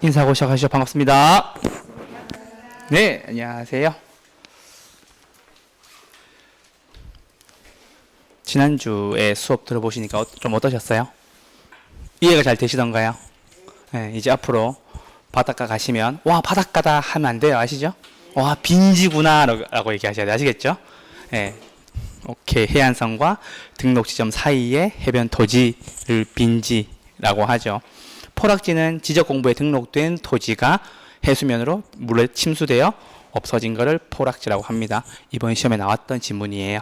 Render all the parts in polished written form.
인사하고 시작하시죠. 반갑습니다. 네, 안녕하세요. 지난주에 수업 들어보시니까 좀 어떠셨어요? 이해가 잘 되시던가요? 네, 이제 앞으로 바닷가 가시면 와 바닷가다 하면 안 돼요. 아시죠? 와 빈지구나 라고 얘기하셔야 돼요. 아시겠죠? 네. 오케이. 해안선과 등록 지점 사이의 해변 토지를 빈지라고 하죠. 포락지는 지적 공부에 등록된 토지가 해수면으로 물에 침수되어 없어진 것을 포락지라고 합니다. 이번 시험에 나왔던 지문이에요.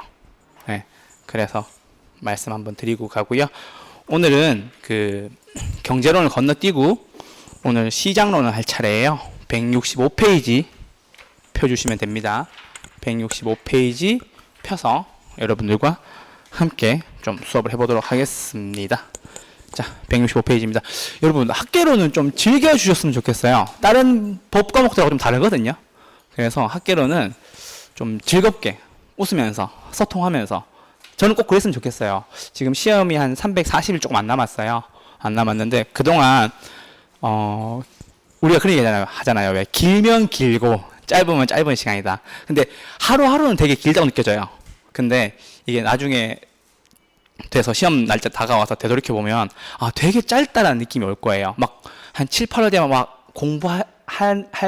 네. 그래서 말씀 한번 드리고 가고요. 오늘은 그 경제론을 건너뛰고 오늘 시장론을 할 차례예요. 165페이지 펴주시면 됩니다. 165페이지 펴서 여러분들과 함께 좀 수업을 해보도록 하겠습니다. 자, 165페이지입니다. 여러분 학계론은 좀 즐겨주셨으면 좋겠어요. 다른 법 과목들하고 좀 다르거든요. 그래서 학계론은 좀 즐겁게 웃으면서 소통하면서 저는 꼭 그랬으면 좋겠어요. 지금 시험이 한 340일 조금 안 남았어요. 안 남았는데 그동안 우리가 그런 얘기 하잖아요. 왜 길면 길고 짧으면 짧은 시간이다. 근데 하루하루는 되게 길다고 느껴져요. 근데 이게 나중에 돼서 시험 날짜 다가와서 되돌이켜 보면 아 되게 짧다라는 느낌이 올 거예요. 막 한 7, 8월 되면 막 공부할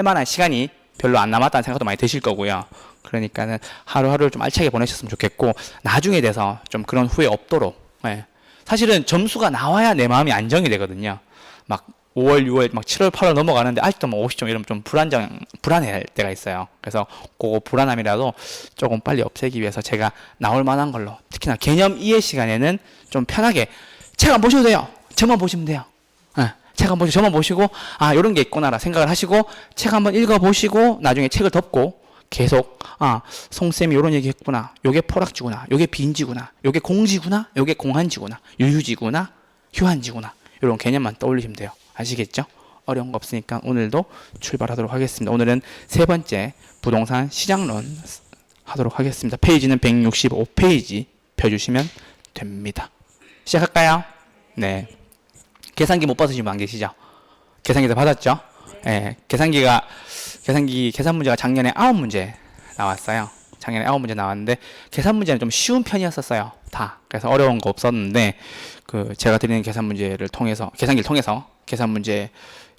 만한 시간이 별로 안 남았다는 생각도 많이 드실 거고요. 그러니까는 하루하루를 좀 알차게 보내셨으면 좋겠고 나중에 돼서 좀 그런 후회 없도록. 예. 사실은 점수가 나와야 내 마음이 안정이 되거든요. 막 5월, 6월, 막 7월, 8월 넘어가는데 아직도 막 50점 이러면 좀 불안해할 때가 있어요. 그래서 그거 불안함이라도 조금 빨리 없애기 위해서 제가 나올 만한 걸로 특히나 개념 2의 시간에는 좀 편하게 책 안 보셔도 돼요. 저만 보시면 돼요. 네. 책 안 보시고 저만 보시고 아 이런 게 있구나라 생각을 하시고 책 한번 읽어보시고 나중에 책을 덮고 계속 송쌤이 이런 얘기 했구나. 요게 포락지구나. 요게 빈지구나. 요게 공지구나. 요게 공한지구나. 유유지구나. 휴한지구나. 이런 개념만 떠올리시면 돼요. 아시겠죠? 어려운 거 없으니까 오늘도 출발하도록 하겠습니다. 오늘은 세 번째 부동산 시장론 하도록 하겠습니다. 페이지는 165페이지 펴주시면 됩니다. 시작할까요? 네. 계산기 못 받으신 분 안 계시죠? 계산기 다 받았죠? 네. 계산 문제가 작년에 9문제 나왔어요. 작년에 9문제 나왔는데 계산 문제는 좀 쉬운 편이었었어요. 다. 그래서 어려운 거 없었는데 그 제가 드리는 계산 문제를 통해서 계산기를 통해서 계산 문제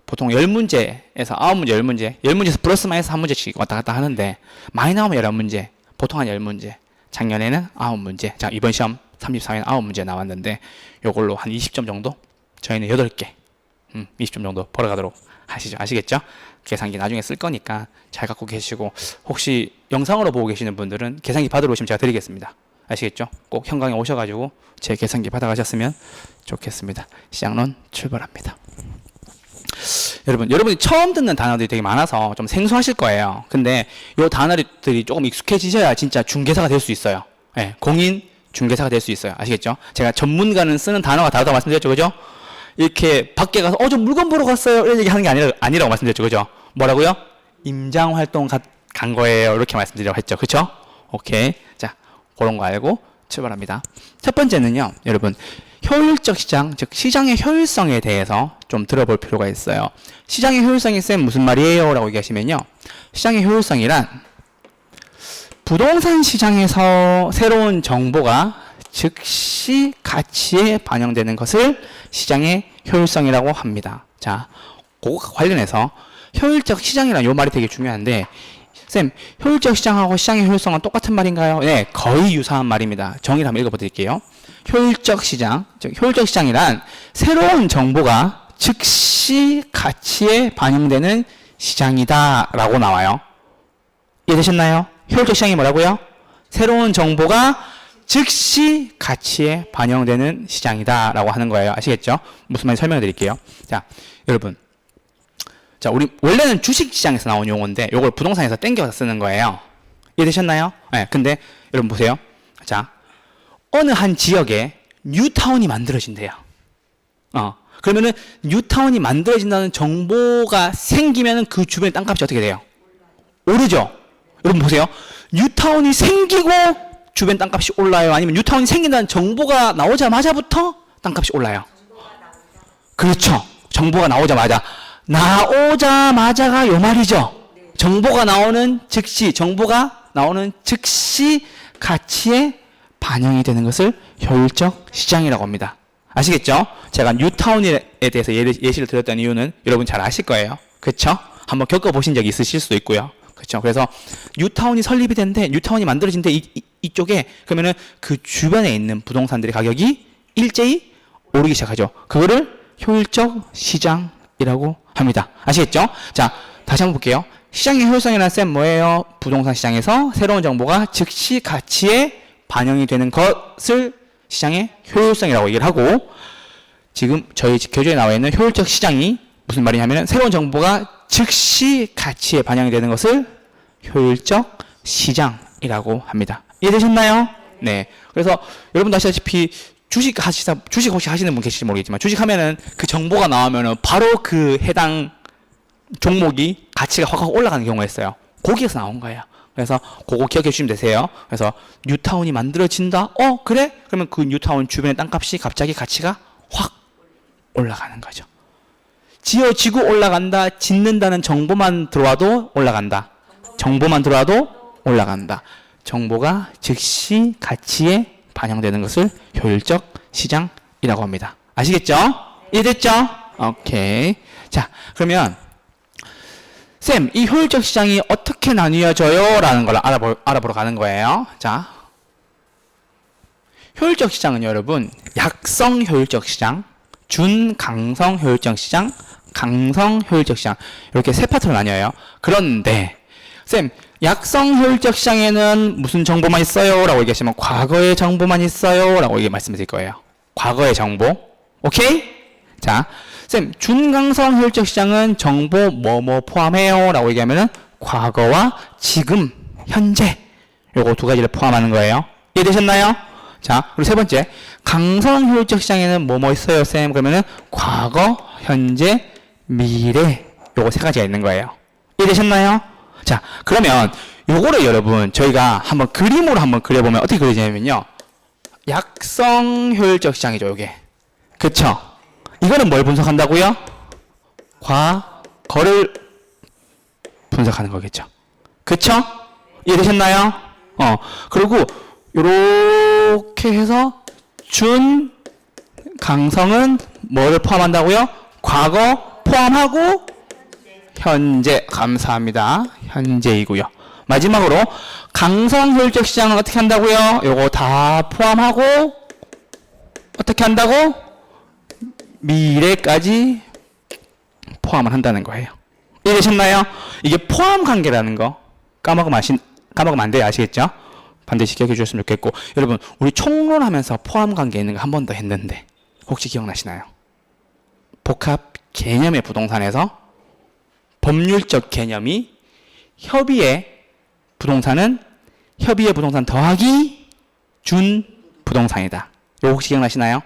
보통 10문제에서 9문제, 10문제, 10문제에서 플러스 마이너스 1문제씩 왔다 갔다 하는데 많이 나오면 11문제, 보통 한 10문제. 작년에는 9문제. 자, 이번 시험 34회는 9문제 나왔는데 요걸로 한 20점 정도? 저희는 8개. 20점 정도 벌어가도록 하시죠. 아시겠죠? 계산기 나중에 쓸 거니까 잘 갖고 계시고 혹시 영상으로 보고 계시는 분들은 계산기 받으러 오시면 제가 드리겠습니다. 아시겠죠? 꼭 현강에 오셔가지고 제 계산기 받아가셨으면 좋겠습니다. 시장론 출발합니다. 여러분이 처음 듣는 단어들이 되게 많아서 좀 생소하실 거예요. 근데 이 단어들이 조금 익숙해지셔야 진짜 중개사가 될 수 있어요. 네, 공인 중개사가 될 수 있어요. 아시겠죠? 제가 전문가는 쓰는 단어가 다르다고 말씀드렸죠. 그죠? 이렇게 밖에 가서 저 물건 보러 갔어요 이런 얘기 하는 게 아니라고 말씀드렸죠. 그죠? 뭐라고요? 임장활동 간 거예요. 이렇게 말씀드리려고 했죠. 그쵸? 오케이. 자, 그런 거 알고 출발합니다. 첫 번째는요. 여러분 효율적 시장, 즉 시장의 효율성에 대해서 좀 들어볼 필요가 있어요. 시장의 효율성이 쌤 무슨 말이에요? 라고 얘기하시면요. 시장의 효율성이란 부동산 시장에서 새로운 정보가 즉시 가치에 반영되는 것을 시장의 효율성이라고 합니다. 자, 그거 관련해서 효율적 시장이라는 요 말이 되게 중요한데 쌤, 효율적 시장하고 시장의 효율성은 똑같은 말인가요? 네, 거의 유사한 말입니다. 정의를 한번 읽어드릴게요. 효율적 시장, 즉 효율적 시장이란 새로운 정보가 즉시 가치에 반영되는 시장이다 라고 나와요. 이해되셨나요? 효율적 시장이 뭐라고요? 새로운 정보가 즉시 가치에 반영되는 시장이다 라고 하는 거예요. 아시겠죠? 무슨 말인지 설명해 드릴게요. 자, 여러분. 자, 우리 원래는 주식시장에서 나온 용어인데 이걸 부동산에서 땡겨서 쓰는 거예요. 이해되셨나요? 네, 근데 여러분 보세요. 자, 어느 한 지역에 뉴타운이 만들어진대요. 그러면은 뉴타운이 만들어진다는 정보가 생기면은 그 주변의 땅값이 어떻게 돼요? 오르죠? 여러분 보세요. 뉴타운이 생기고 주변 땅값이 올라요? 아니면 뉴타운이 생긴다는 정보가 나오자마자부터 땅값이 올라요? 그렇죠. 정보가 나오자마자 나오자마자가 요 말이죠. 정보가 나오는 즉시 가치에 반영이 되는 것을 효율적 시장이라고 합니다. 아시겠죠? 제가 뉴타운에 대해서 예시를 드렸던 이유는 여러분 잘 아실 거예요. 그렇죠? 한번 겪어보신 적이 있으실 수도 있고요. 그렇죠? 그래서 뉴타운이 설립이 됐는데 뉴타운이 만들어진데 이쪽에 그러면은 그 주변에 있는 부동산들의 가격이 일제히 오르기 시작하죠. 그거를 효율적 시장이라고 합니다. 아시겠죠? 자, 다시 한번 볼게요. 시장의 효율성이라는 셈 뭐예요? 부동산 시장에서 새로운 정보가 즉시 가치에 반영이 되는 것을 시장의 효율성이라고 얘기를 하고, 지금 저희 교재에 나와 있는 효율적 시장이 무슨 말이냐면 새로운 정보가 즉시 가치에 반영이 되는 것을 효율적 시장이라고 합니다. 이해되셨나요? 네. 그래서 여러분도 아시다시피 주식 혹시 하시는 분 계실지 모르겠지만 주식하면은 그 정보가 나오면은 바로 그 해당 종목이 가치가 확 올라가는 경우가 있어요. 거기에서 나온 거예요. 그래서 그거 기억해 주시면 되세요. 그래서 뉴타운이 만들어진다. 그래? 그러면 그 뉴타운 주변의 땅값이 갑자기 가치가 확 올라가는 거죠. 지어지고 올라간다. 짓는다는 정보만 들어와도 올라간다. 정보만 들어와도 올라간다. 정보가 즉시 가치에 반영되는 것을 효율적 시장이라고 합니다. 아시겠죠? 이해됐죠? 오케이. 자, 그러면 쌤, 이 효율적 시장이 어떻게 나뉘어져요? 라는 걸 알아보러 가는 거예요. 자, 효율적 시장은 여러분, 약성 효율적 시장, 준강성 효율적 시장, 강성 효율적 시장, 이렇게 세 파트로 나뉘어요. 그런데 쌤, 약성 효율적 시장에는 무슨 정보만 있어요? 라고 얘기하시면 과거의 정보만 있어요? 라고 말씀을 드릴 거예요. 과거의 정보. 오케이? 자, 쌤, 준강성 효율적 시장은 정보 뭐뭐 포함해요? 라고 얘기하면은 과거와 지금, 현재 요거 두 가지를 포함하는 거예요. 이해되셨나요? 자, 그리고 세 번째, 강성 효율적 시장에는 뭐뭐 있어요, 쌤? 그러면은 과거, 현재, 미래 요거 세 가지가 있는 거예요. 이해되셨나요? 자, 그러면 요거를 여러분 저희가 한번 그림으로 한번 그려보면 어떻게 그려지냐면요, 약성 효율적 시장이죠, 요게. 그쵸? 이거는 뭘 분석한다고요? 과거를 분석하는 거겠죠. 그쵸? 이해되셨나요? 그리고 요렇게 해서 준 강성은 뭐를 포함한다고요? 과거 포함하고 현재. 감사합니다. 현재이고요. 마지막으로 강성 효율적 시장은 어떻게 한다고요? 요거 다 포함하고 어떻게 한다고? 미래까지 포함을 한다는 거예요. 이해되셨나요? 이게 포함 관계라는 거 까먹으면 안 돼요. 아시겠죠? 반드시 기억해 주셨으면 좋겠고, 여러분 우리 총론하면서 포함 관계 있는 거 한 번 더 했는데 혹시 기억나시나요? 복합 개념의 부동산에서 법률적 개념이 협의의 부동산은 협의의 부동산 더하기 준 부동산이다. 이거 혹시 기억나시나요?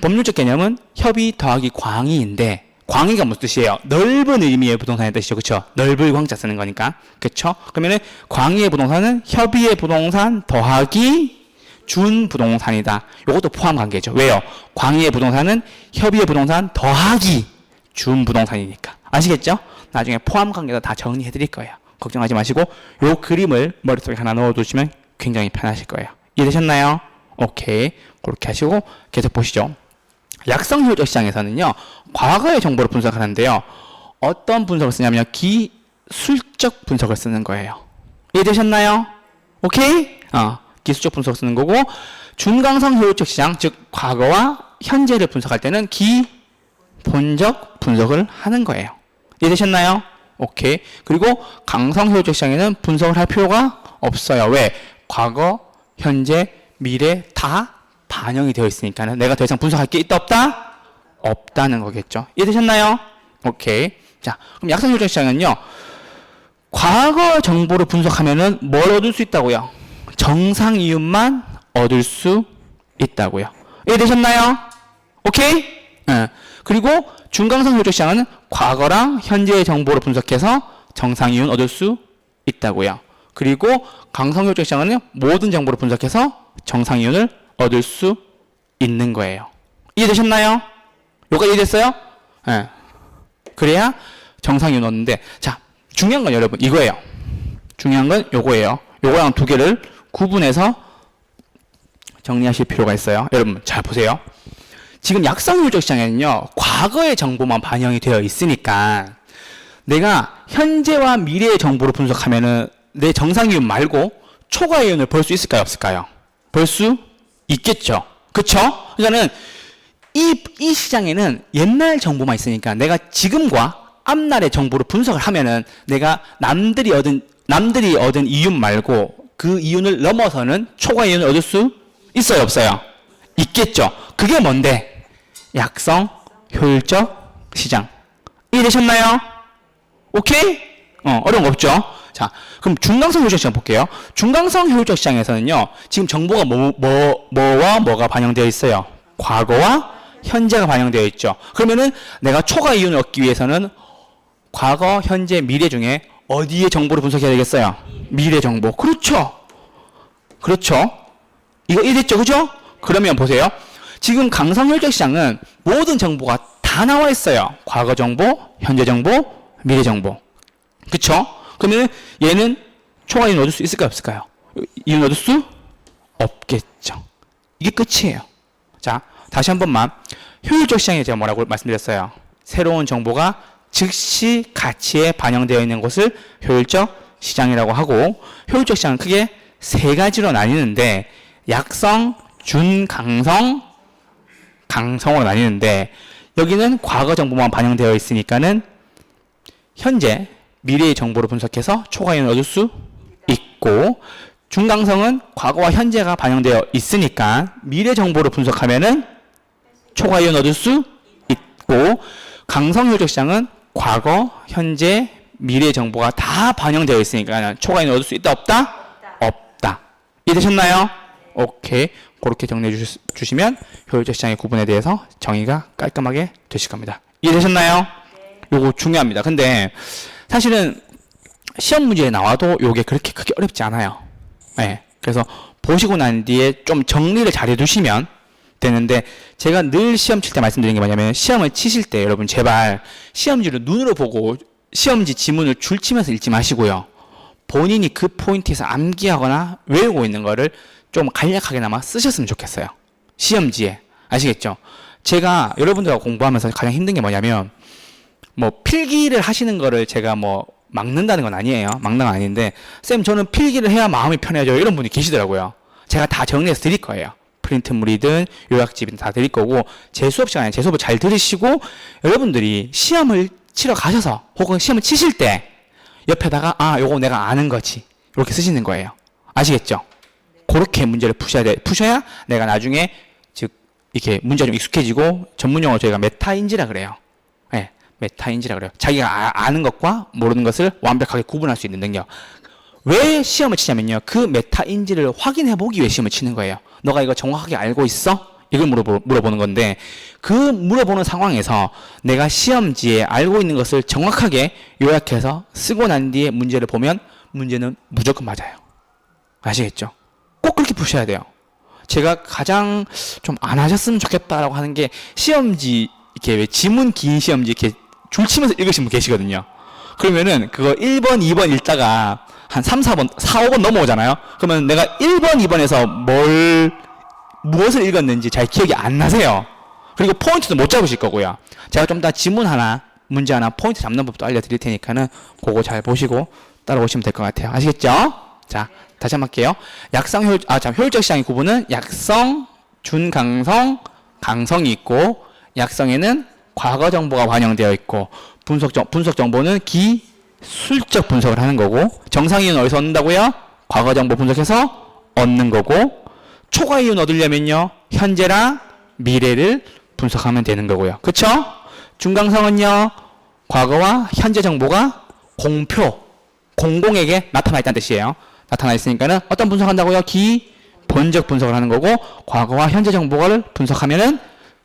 법률적 개념은 협의 더하기 광의인데, 광의가 무슨 뜻이에요? 넓은 의미의 부동산의 뜻이죠. 그쵸? 넓을 광자 쓰는 거니까. 그쵸? 그러면은 광의의 부동산은 협의의 부동산 더하기 준 부동산이다. 이것도 포함 관계죠. 왜요? 광의의 부동산은 협의의 부동산 더하기 준 부동산이니까. 아시겠죠? 나중에 포함 관계도 다 정리해 드릴 거예요. 걱정하지 마시고 요 그림을 머릿속에 하나 넣어 두시면 굉장히 편하실 거예요. 이해되셨나요? 오케이. 그렇게 하시고 계속 보시죠. 약성 효율적 시장에서는요, 과거의 정보를 분석하는데요, 어떤 분석을 쓰냐면요, 기술적 분석을 쓰는 거예요. 이해되셨나요? 오케이? 기술적 분석을 쓰는 거고, 준강성 효율적 시장, 즉 과거와 현재를 분석할 때는 기본적 분석을 하는 거예요. 이해되셨나요? 오케이. 그리고 강성 효율적 시장에는 분석을 할 필요가 없어요. 왜? 과거, 현재, 미래 다 반영이 되어 있으니까는 내가 더 이상 분석할 게 있다 없다? 없다는 거겠죠. 이해되셨나요? 오케이. 자, 그럼 약성 효율적 시장은요, 과거 정보를 분석하면은 뭘 얻을 수 있다고요? 정상 이윤만 얻을 수 있다고요. 이해되셨나요? 오케이? 그리고 중강성 효율적 시장은 과거랑 현재의 정보를 분석해서 정상 이윤 얻을 수 있다고요. 그리고 강성 효율적 시장은 모든 정보를 분석해서 정상 이윤을 얻을 수 있는 거예요. 이해되셨나요? 요가 이해됐어요? 네. 그래야 정상이온 얻는데, 자, 중요한 건 여러분 이거예요. 중요한 건 요거예요. 요거랑 두 개를 구분해서 정리하실 필요가 있어요. 여러분 잘 보세요. 지금 약성효율적 시장에는요, 과거의 정보만 반영이 되어 있으니까 내가 현재와 미래의 정보를 분석하면은 내 정상이온 말고 초과이온을 볼 수 있을까요, 없을까요? 볼 수 있겠죠. 그쵸? 그러니까는 이 시장에는 옛날 정보만 있으니까 내가 지금과 앞날의 정보를 분석을 하면은 내가 남들이 얻은 이윤 말고 그 이윤을 넘어서는 초과 이윤을 얻을 수 있어요, 없어요? 있겠죠. 그게 뭔데? 약성 효율적 시장. 이해되셨나요? 오케이? 어려운 거 없죠? 자, 그럼 중간성 효율적 시장 볼게요. 중간성 효율적 시장에서는요, 지금 정보가 뭐와 뭐가 반영되어 있어요? 과거와 현재가 반영되어 있죠. 그러면은 내가 초과 이윤을 얻기 위해서는 과거, 현재, 미래 중에 어디에 정보를 분석해야 되겠어요? 미래 정보. 그렇죠. 그렇죠. 이거 이해됐죠? 그죠? 그러면 보세요. 지금 강성효율적 시장은 모든 정보가 다 나와 있어요. 과거 정보, 현재 정보, 미래 정보. 그쵸? 그러면 얘는 초과 이윤 얻을 수 있을까요? 없을까요? 이윤 얻을 수 없겠죠. 이게 끝이에요. 자, 다시 한 번만. 효율적 시장에 제가 뭐라고 말씀드렸어요? 새로운 정보가 즉시 가치에 반영되어 있는 것을 효율적 시장이라고 하고, 효율적 시장은 크게 세 가지로 나뉘는데, 약성, 준, 강성으로 나뉘는데, 여기는 과거 정보만 반영되어 있으니까는 현재, 미래의 정보를 분석해서 초과이윤을 얻을 수 있고, 중강성은 과거와 현재가 반영되어 있으니까 미래 정보를 분석하면은 초과이윤 얻을 수 있고, 강성효율적 시장은 과거, 현재, 미래 정보가 다 반영되어 있으니까 초과이윤 얻을 수 있다, 없다? 없다. 이해되셨나요? 오케이. 그렇게 정리해 주시면 효율적 시장의 구분에 대해서 정의가 깔끔하게 되실 겁니다. 이해되셨나요? 요거 중요합니다. 근데 사실은 시험 문제에 나와도 요게 그렇게 크게 어렵지 않아요. 네. 그래서 보시고 난 뒤에 좀 정리를 잘 해두시면 되는데, 제가 늘 시험 칠 때 말씀드린 게 뭐냐면, 시험을 치실 때 여러분 제발 시험지를 눈으로 보고 시험지 지문을 줄치면서 읽지 마시고요. 본인이 그 포인트에서 암기하거나 외우고 있는 거를 좀 간략하게나마 쓰셨으면 좋겠어요. 시험지에. 아시겠죠? 제가 여러분들과 공부하면서 가장 힘든 게 뭐냐면, 뭐 필기를 하시는 거를 제가 뭐 막는다는 건 아니에요. 막는 건 아닌데, 쌤 저는 필기를 해야 마음이 편해져요, 이런 분이 계시더라고요. 제가 다 정리해서 드릴 거예요. 프린트물이든 요약집이든 다 드릴 거고, 제 수업 시간에 제 수업을 잘 들으시고, 여러분들이 시험을 치러 가셔서 혹은 시험을 치실 때 옆에다가 요거 내가 아는 거지, 이렇게 쓰시는 거예요. 아시겠죠? 그렇게 문제를 푸셔야 내가 나중에 즉 이렇게 문제가 좀 익숙해지고, 전문용어로 저희가 메타인지라 그래요. 네, 메타인지라 그래요. 자기가 아는 것과 모르는 것을 완벽하게 구분할 수 있는 능력. 왜 시험을 치냐면요, 그 메타인지를 확인해 보기 위해 시험을 치는 거예요. 너가 이거 정확하게 알고 있어? 이걸 물어보는 건데, 그 물어보는 상황에서 내가 시험지에 알고 있는 것을 정확하게 요약해서 쓰고 난 뒤에 문제를 보면 문제는 무조건 맞아요. 아시겠죠? 꼭 그렇게 푸셔야 돼요. 제가 가장 좀 안 하셨으면 좋겠다라고 하는 게, 시험지 이렇게 왜 지문 긴 시험지 이렇게 줄치면서 읽으신 분 계시거든요. 그러면은 그거 1번, 2번 읽다가 한 3, 4번, 4, 5번 넘어오잖아요. 그러면 내가 1번, 2번에서 무엇을 읽었는지 잘 기억이 안 나세요. 그리고 포인트도 못 잡으실 거고요. 제가 좀 더 지문 하나, 문제 하나, 포인트 잡는 법도 알려드릴 테니까는 그거 잘 보시고 따라오시면 될 것 같아요. 아시겠죠? 자, 다시 한번 할게요. 효율적 시장의 구분은 약성, 준강성, 강성이 있고, 약성에는 과거 정보가 반영되어 있고, 분석 정보는 기술적 분석을 하는 거고, 정상이윤 어디서 얻는다고요? 과거 정보 분석해서 얻는 거고, 초과 이윤 얻으려면요, 현재랑 미래를 분석하면 되는 거고요. 그쵸? 중강성은요, 과거와 현재 정보가 공공에게 나타나 있다는 뜻이에요. 나타나 있으니까는 어떤 분석한다고요? 기본적 분석을 하는 거고, 과거와 현재 정보를 분석하면은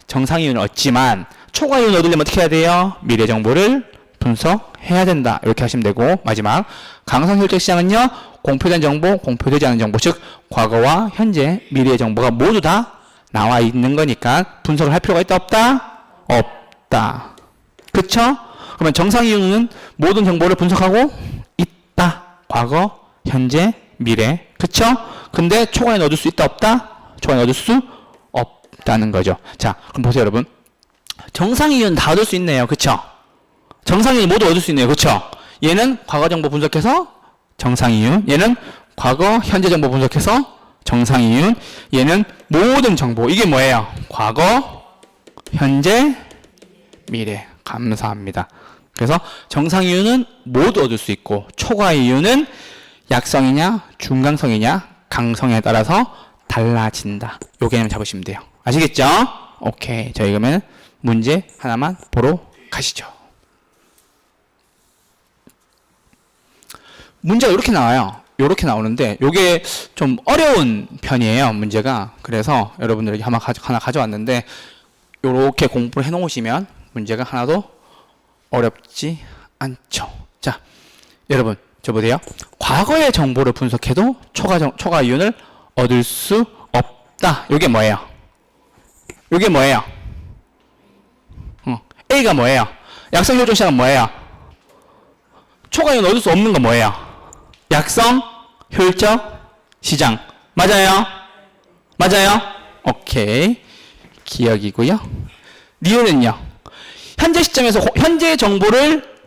정상이윤을 얻지만, 초과 이윤을 얻으려면 어떻게 해야 돼요? 미래 정보를 분석해야 된다. 이렇게 하시면 되고, 마지막 강성효율적 시장은요, 공표된 정보, 공표되지 않은 정보, 즉 과거와 현재, 미래의 정보가 모두 다 나와 있는 거니까 분석을 할 필요가 있다, 없다? 없다. 그쵸? 그러면 정상 이유는 모든 정보를 분석하고 있다. 과거, 현재, 미래. 그쵸? 근데 초과에 넣어줄 수 있다, 없다? 초과에 넣어줄 수 없다는 거죠. 자, 그럼 보세요, 여러분. 정상 이유는 다 얻을 수 있네요. 그쵸? 정상 이유 모두 얻을 수 있네요. 그쵸? 얘는 과거 정보 분석해서 정상 이유. 얘는 과거, 현재 정보 분석해서 정상 이윤. 얘는 모든 정보. 이게 뭐예요? 과거, 현재, 미래. 감사합니다. 그래서 정상 이윤은 모두 얻을 수 있고 초과 이윤은 약성이냐, 중강성이냐, 강성에 따라서 달라진다. 요 개념 잡으시면 돼요. 아시겠죠? 오케이. 저희 그러면 문제 하나만 보러 가시죠. 문제가 이렇게 나와요. 이렇게 나오는데 요게 좀 어려운 편이에요, 문제가. 그래서 여러분들에게 하나 가져왔는데 요렇게 공부를 해 놓으시면 문제가 하나도 어렵지 않죠. 자, 여러분 저 보세요. 과거의 정보를 분석해도 초과 이윤을 얻을 수 없다. 요게 뭐예요? 요게 뭐예요? A가 뭐예요? 약성 효정 시장은 뭐예요? 초과 이윤 얻을 수 없는 건 뭐예요? 약성 효율적 시장. 맞아요? 맞아요? 오케이. 기억이고요. 니은은요? 현재 시점에서 현재 정보를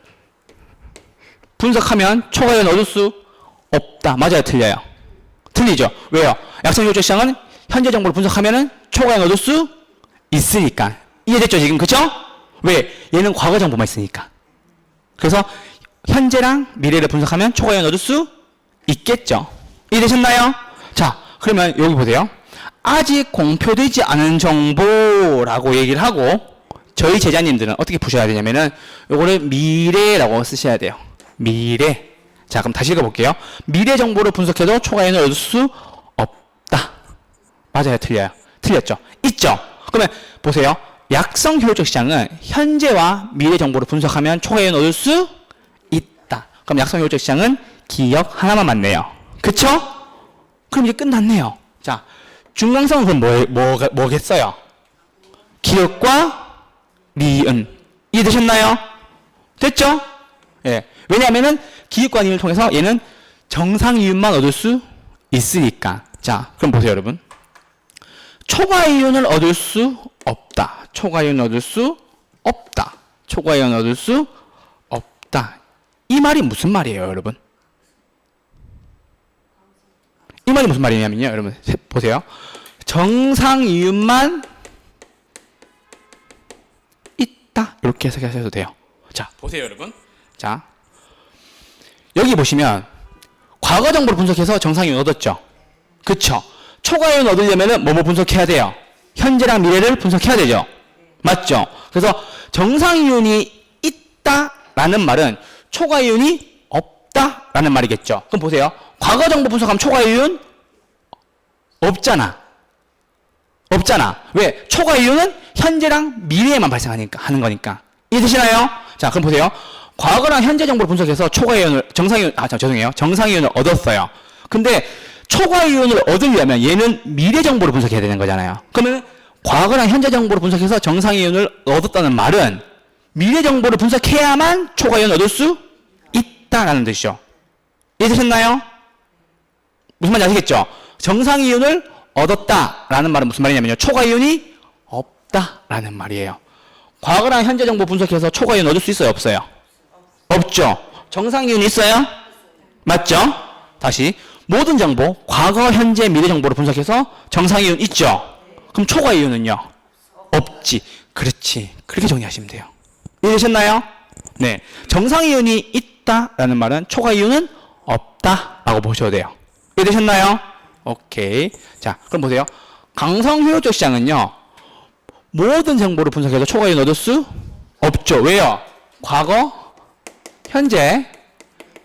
분석하면 초과 이윤 얻을 수 없다. 맞아요? 틀려요? 틀리죠? 왜요? 약성 효율적 시장은 현재 정보를 분석하면은 초과 이윤 얻을 수 있으니까. 이해됐죠? 지금 그쵸? 왜? 얘는 과거 정보만 있으니까. 그래서 현재랑 미래를 분석하면 초과 이윤 얻을 수 있겠죠. 이해되셨나요? 자, 그러면 여기 보세요. 아직 공표되지 않은 정보라고 얘기를 하고 저희 제자님들은 어떻게 푸셔야 되냐면은 요거를 미래라고 쓰셔야 돼요. 미래. 자, 그럼 다시 읽어볼게요. 미래 정보를 분석해도 초과 이윤을 얻을 수 없다. 맞아요? 틀려요? 틀렸죠? 있죠? 그러면 보세요. 약성 효율적 시장은 현재와 미래 정보를 분석하면 초과 이윤을 얻을 수 있다. 그럼 약성 효율적 시장은 기억 하나만 맞네요. 그쵸? 그럼 이제 끝났네요. 자, 중강성은 그럼 뭐겠어요? 기억과 니은. 이해되셨나요? 됐죠? 예. 왜냐하면은 기억과 니은을 통해서 얘는 정상 이윤만 얻을 수 있으니까. 자, 그럼 보세요, 여러분. 초과 이윤을 얻을 수 없다. 초과 이윤을 얻을 수 없다. 초과 이윤을 얻을 수 없다. 이 말이 무슨 말이에요, 여러분? 이 말이 무슨 말이냐면요, 여러분 보세요. 정상 이윤만 있다. 이렇게 해석하셔도 돼요. 자, 보세요, 여러분. 자, 여기 보시면 과거 정보를 분석해서 정상 이윤 얻었죠. 그쵸? 초과 이윤 얻으려면은 뭐 분석해야 돼요? 현재랑 미래를 분석해야 되죠. 맞죠? 그래서 정상 이윤이 있다라는 말은 초과 이윤이 없다라는 말이겠죠. 그럼 보세요. 과거 정보 분석하면 초과 이윤 없잖아. 없잖아. 왜? 초과 이윤은 현재랑 미래에만 발생하니까 하는 거니까. 이해되시나요? 자, 그럼 보세요. 과거랑 현재 정보를 분석해서 초과 이윤을 정상 이윤을 얻었어요. 근데 초과 이윤을 얻으려면 얘는 미래 정보를 분석해야 되는 거잖아요. 그러면 과거랑 현재 정보를 분석해서 정상 이윤을 얻었다는 말은 미래 정보를 분석해야만 초과 이윤을 얻을 수 있다라는 뜻이죠. 이해되셨나요? 무슨 말인지 아시겠죠? 정상 이윤을 얻었다라는 말은 무슨 말이냐면요. 초과 이윤이 없다라는 말이에요. 과거랑 현재 정보 분석해서 초과 이윤 얻을 수 있어요? 없어요? 없죠. 정상 이윤이 있어요? 맞죠? 다시 모든 정보, 과거, 현재, 미래 정보를 분석해서 정상 이윤 있죠? 그럼 초과 이윤은요? 없지. 그렇지. 그렇게 정리하시면 돼요. 이해되셨나요? 네. 정상 이윤이 있다라는 말은 초과 이윤은 없다라고 보셔도 돼요. 이해되셨나요? 오케이. 자, 그럼 보세요. 강성 효율적 시장은요. 모든 정보를 분석해서 초과 이윤 얻을 수 없죠. 왜요? 과거, 현재,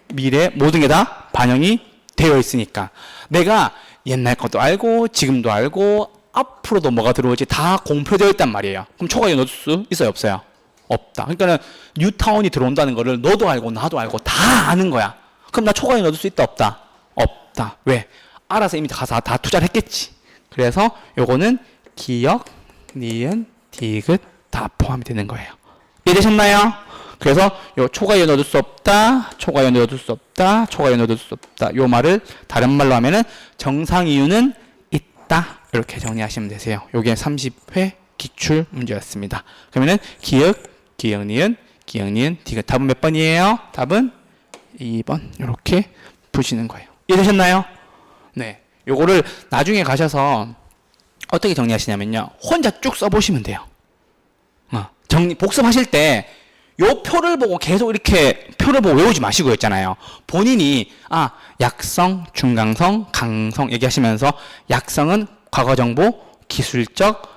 미래 모든 게 다 반영이 되어 있으니까. 내가 옛날 것도 알고 지금도 알고 앞으로도 뭐가 들어올지 다 공표되어 있단 말이에요. 그럼 초과 이윤 얻을 수 있어요? 없어요? 없다. 그러니까는 뉴타운이 들어온다는 거를 너도 알고 나도 알고 다 아는 거야. 그럼 나 초과 이윤 얻을 수 있다? 없다? 없다. 왜? 알아서 이미 가서 다 투자를 했겠지. 그래서 요거는 기억, 니은, 디귿 다 포함이 되는 거예요. 이해되셨나요? 그래서 요 초과이윤 얻을 수 없다, 초과이윤 얻을 수 없다, 초과이윤 얻을 수 없다. 요 말을 다른 말로 하면은 정상이윤은 있다. 이렇게 정리하시면 되세요. 요게 30회 기출 문제였습니다. 그러면은 기역, 기역니은, 기역니은, 디귿. 답은 몇 번이에요? 답은 2번. 이렇게 푸시는 거예요. 이해되셨나요? 네. 요거를 나중에 가셔서 어떻게 정리하시냐면요. 혼자 쭉 써보시면 돼요. 복습하실 때 요 표를 보고 계속 이렇게 표를 보고 외우지 마시고 했잖아요. 본인이 약성, 중강성, 강성 얘기하시면서 약성은 과거 정보, 기술적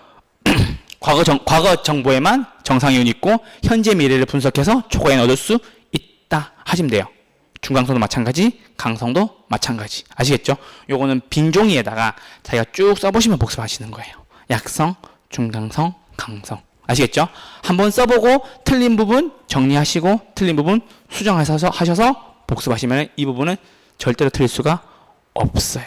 과거 정보에만 정상이윤이 있고 현재 미래를 분석해서 초과이윤 얻을 수 있다 하시면 돼요. 중강성도 마찬가지, 강성도 마찬가지. 아시겠죠? 요거는 빈 종이에다가 자기가 쭉 써보시면 복습하시는 거예요. 약성, 중강성, 강성. 아시겠죠? 한번 써보고 틀린 부분 정리하시고 틀린 부분 수정하셔서 복습하시면 이 부분은 절대로 틀릴 수가 없어요.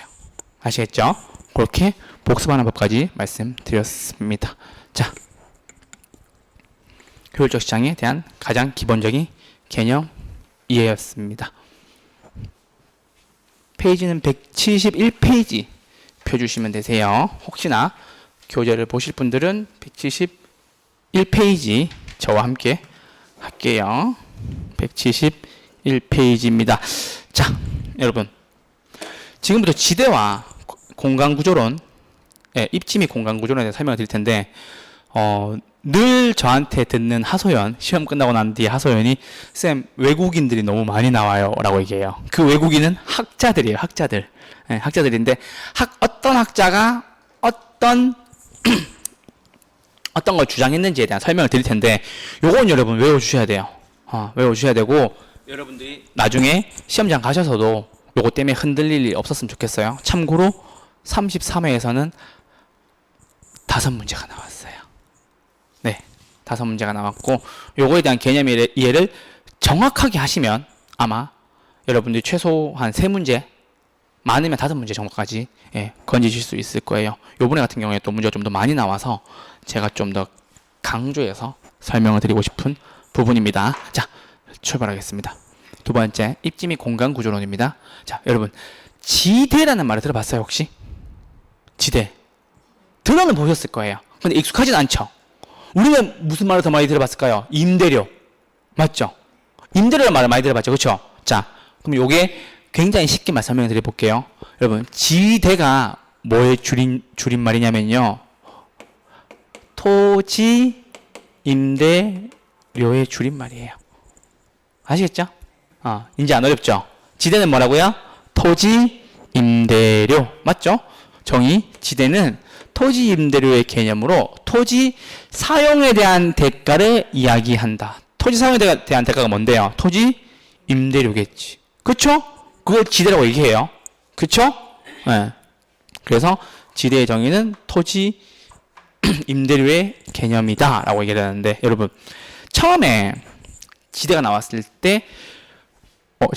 아시겠죠? 그렇게 복습하는 법까지 말씀드렸습니다. 자, 효율적 시장에 대한 가장 기본적인 개념 이해였습니다. 페이지는 171페이지 펴주시면 되세요. 혹시나 교재를 보실 분들은 171페이지 저와 함께 할게요. 171페이지입니다. 자, 여러분 지금부터 지대와 공간구조론, 입지 및 공간구조론에 대해 설명을 드릴 텐데 늘 저한테 듣는 하소연, 시험 끝나고 난 뒤에 하소연이 쌤 외국인들이 너무 많이 나와요 라고 얘기해요. 그 외국인은 학자들이에요. 학자들. 학자들인데 어떤 학자가 어떤 걸 주장했는지에 대한 설명을 드릴 텐데 요건 여러분 외워주셔야 돼요. 외워주셔야 되고 여러분들이 나중에 시험장 가셔서도 요거 때문에 흔들릴 일이 없었으면 좋겠어요. 참고로 33회에서는 5문제가 나왔어요. 네, 5문제가 나왔고 요거에 대한 개념 이해를 정확하게 하시면 아마 여러분들이 최소한 3문제, 많으면 5문제 정도까지 건지실 수 있을 거예요. 요번에 같은 경우에 또 문제가 좀 더 많이 나와서 제가 좀 더 강조해서 설명을 드리고 싶은 부분입니다. 자, 출발하겠습니다. 두 번째, 입지 및 공간 구조론입니다. 자, 여러분 지대라는 말을 들어봤어요 혹시? 지대 들어는 보셨을 거예요. 근데 익숙하진 않죠. 우리는 무슨 말을 더 많이 들어봤을까요? 임대료. 맞죠? 임대료라는 말을 많이 들어봤죠. 그렇죠? 자, 그럼 요게 굉장히 쉽게 설명을 드려볼게요. 여러분 지대가 뭐의 줄임말이냐면요, 토지 임대료의 줄임말이에요. 아시겠죠? 이제 안 어렵죠? 지대는 뭐라고요? 토지 임대료. 맞죠? 정의, 지대는 토지 임대료의 개념으로 토지 사용에 대한 대가를 이야기한다. 토지 사용에 대한 대가가 뭔데요? 토지 임대료겠지. 그쵸? 그걸 지대라고 얘기해요. 그쵸? 네. 그래서 지대의 정의는 토지 임대료의 개념이다 라고 얘기를 하는데, 여러분 처음에 지대가 나왔을 때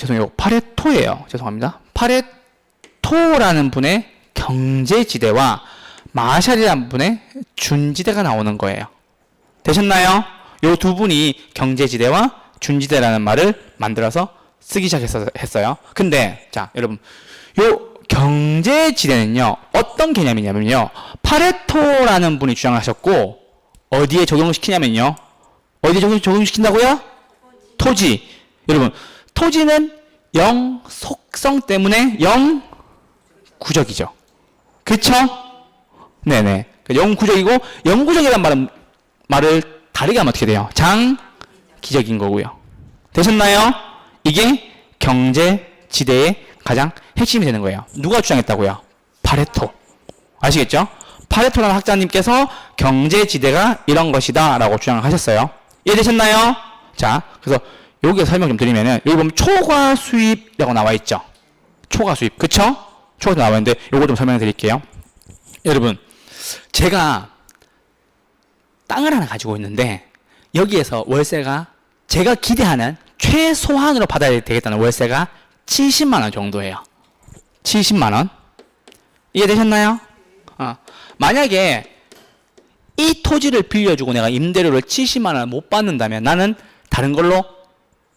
죄송해요. 파레토예요. 죄송합니다. 파레토라는 분의 경제지대와 마샬이라는 분의 준지대가 나오는 거예요. 되셨나요? 이 두 분이 경제지대와 준지대라는 말을 만들어서 쓰기 시작했어요. 근데 자, 여러분 요 경제지대는요 어떤 개념이냐면요, 파레토라는 분이 주장하셨고 어디에 적용시키냐면요, 어디에 적용시킨다고요? 토지. 여러분 토지는 영 속성 때문에 영구적이죠. 그쵸? 네네. 영구적이고, 영구적이란 말을 다르게 하면 어떻게 돼요? 장기적인 거고요. 되셨나요? 이게 경제지대의 가장 핵심이 되는 거예요. 누가 주장했다고요? 파레토. 아시겠죠? 파레토라는 학자님께서 경제지대가 이런 것이다 라고 주장을 하셨어요. 이해되셨나요? 자, 그래서 여기에 설명 좀 드리면은, 여기 보면 초과수입이라고 나와 있죠? 초과수입. 그쵸? 초과수입 나와 있는데, 요거 좀 설명해 드릴게요. 여러분, 제가 땅을 하나 가지고 있는데, 여기에서 월세가 제가 기대하는 최소한으로 받아야 되겠다는 월세가 70만원 정도예요. 70만원. 이해되셨나요? 만약에 이 토지를 빌려주고 내가 임대료를 70만원을 못 받는다면 나는 다른 걸로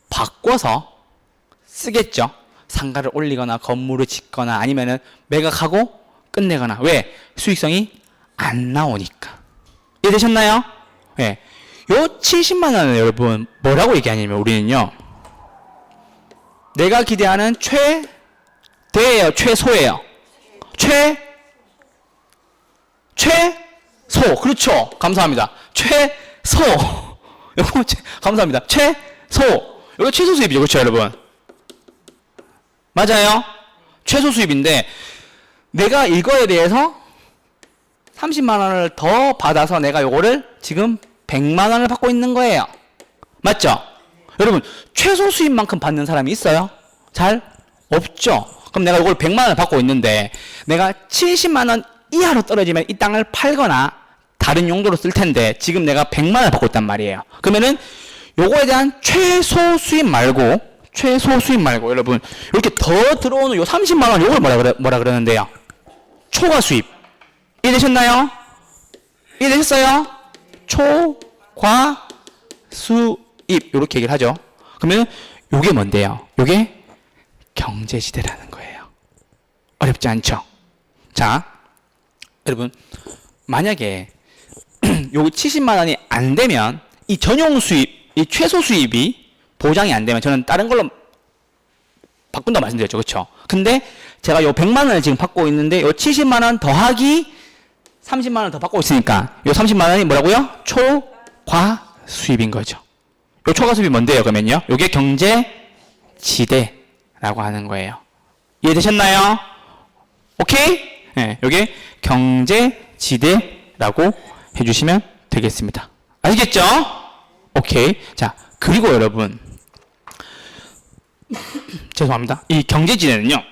바꿔서 쓰겠죠. 상가를 올리거나 건물을 짓거나 아니면은 매각하고 끝내거나. 왜? 수익성이 안 나오니까. 이해되셨나요? 예. 요 70만 원은 여러분 뭐라고 얘기하냐면 우리는요. 내가 기대하는 최대예요, 최소예요. 최소. 그렇죠. 감사합니다. 최소. 여러분 감사합니다. 최소. 이거 최소 수입이죠. 그렇죠, 여러분? 맞아요. 최소 수입인데 내가 이거에 대해서 30만 원을 더 받아서 내가 요거를 지금 100만 원을 받고 있는 거예요. 맞죠? 여러분 최소 수입만큼 받는 사람이 있어요? 잘 없죠. 그럼 내가 이걸 100만 원을 받고 있는데 내가 70만 원 이하로 떨어지면 이 땅을 팔거나 다른 용도로 쓸 텐데 지금 내가 100만 원을 받고 있단 말이에요. 그러면은 요거에 대한 최소 수입 말고 여러분 이렇게 더 들어오는 요 30만 원 요걸 뭐라 그러는데요? 초과 수입. 이해되셨나요? 이해되셨어요? 초과 수입 이렇게 얘기를 하죠. 그러면 요게 뭔데요? 요게 경제지대라는 거예요. 어렵지 않죠? 자, 여러분 만약에 요 70만 원이 안 되면 이 전용 수입, 이 최소 수입이 보장이 안 되면 저는 다른 걸로 바꾼다고 말씀드렸죠. 그렇죠? 근데 제가 요 100만 원을 지금 받고 있는데 요 70만 원 더하기 30만 원 더 받고 있으니까 요 30만 원이 뭐라고요? 초과 수입인 거죠. 요 초과 수입이 뭔데요? 그러면요. 요게 경제지대라고 하는 거예요. 이해되셨나요? 오케이? 네, 요게 경제지대라고 해주시면 되겠습니다. 아시겠죠? 오케이. 자, 그리고 여러분 죄송합니다. 이 경제지대는요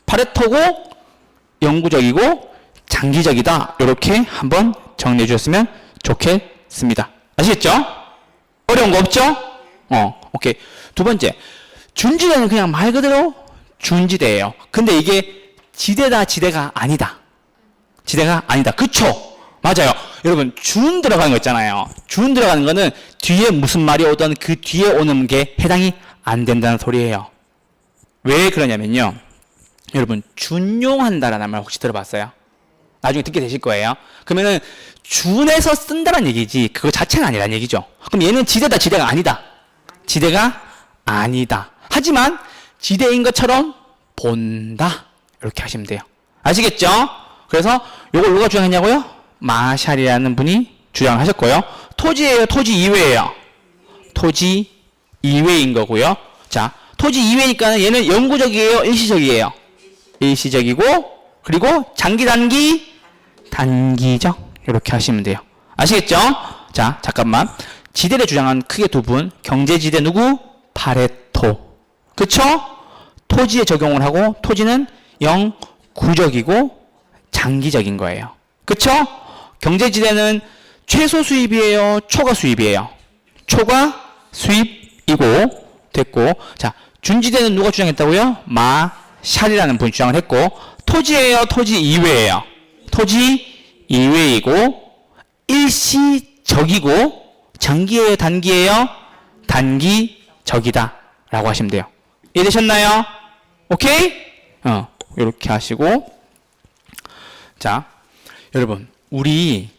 파레토고 영구적이고 장기적이다. 이렇게 한번 정리해 주셨으면 좋겠습니다. 아시겠죠? 어려운 거 없죠? 오케이. 두 번째, 준지대는 그냥 말 그대로 준지대예요. 근데 이게 지대가 아니다. 지대가 아니다. 그쵸? 맞아요. 여러분, 준 들어가는 거 있잖아요. 준 들어가는 거는 뒤에 무슨 말이 오든 그 뒤에 오는 게 해당이 안 된다는 소리예요. 왜 그러냐면요. 여러분, 준용한다라는 말 혹시 들어봤어요? 나중에 듣게 되실 거예요. 그러면은 준에서 쓴다는 얘기지 그거 자체는 아니라는 얘기죠. 그럼 얘는 지대가 아니다. 지대가 아니다. 하지만 지대인 것처럼 본다. 이렇게 하시면 돼요. 아시겠죠? 그래서 요걸 누가 주장했냐고요? 마샬이라는 분이 주장하셨고요. 토지예요, 토지 이외예요? 토지 이외인 거고요. 자, 토지 이외니까 얘는 영구적이에요, 일시적이에요? 일시적이고, 그리고 장기, 단기적 이렇게 하시면 돼요. 아시겠죠? 자, 잠깐만. 지대를 주장한 크게 두 분. 경제지대 누구? 파레토. 그쵸? 토지에 적용을 하고 토지는 영구적이고 장기적인 거예요. 그쵸? 경제지대는 최소 수입이에요? 초과 수입이에요? 초과 수입이고 됐고. 자, 준지대는 누가 주장했다고요? 마샬이라는 분이 주장을 했고, 토지예요, 토지 이외예요? 토지 이외이고 일시적이고 장기예요, 단기예요? 단기적이다 라고 하시면 돼요. 이해되셨나요? 오케이? 이렇게 하시고. 자, 여러분 우리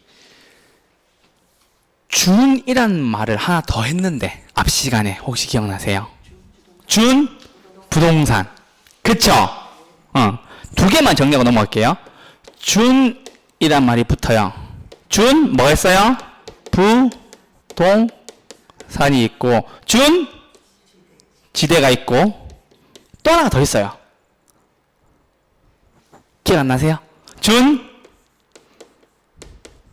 준이란 말을 하나 더 했는데 앞 시간에 혹시 기억나세요? 준 부동산. 그쵸? 두 개만 정리하고 넘어갈게요. 준이란 말이 붙어요. 준 뭐 했어요? 부동산이 있고 준 지대가 있고 또 하나 더 있어요. 기억 안 나세요? 준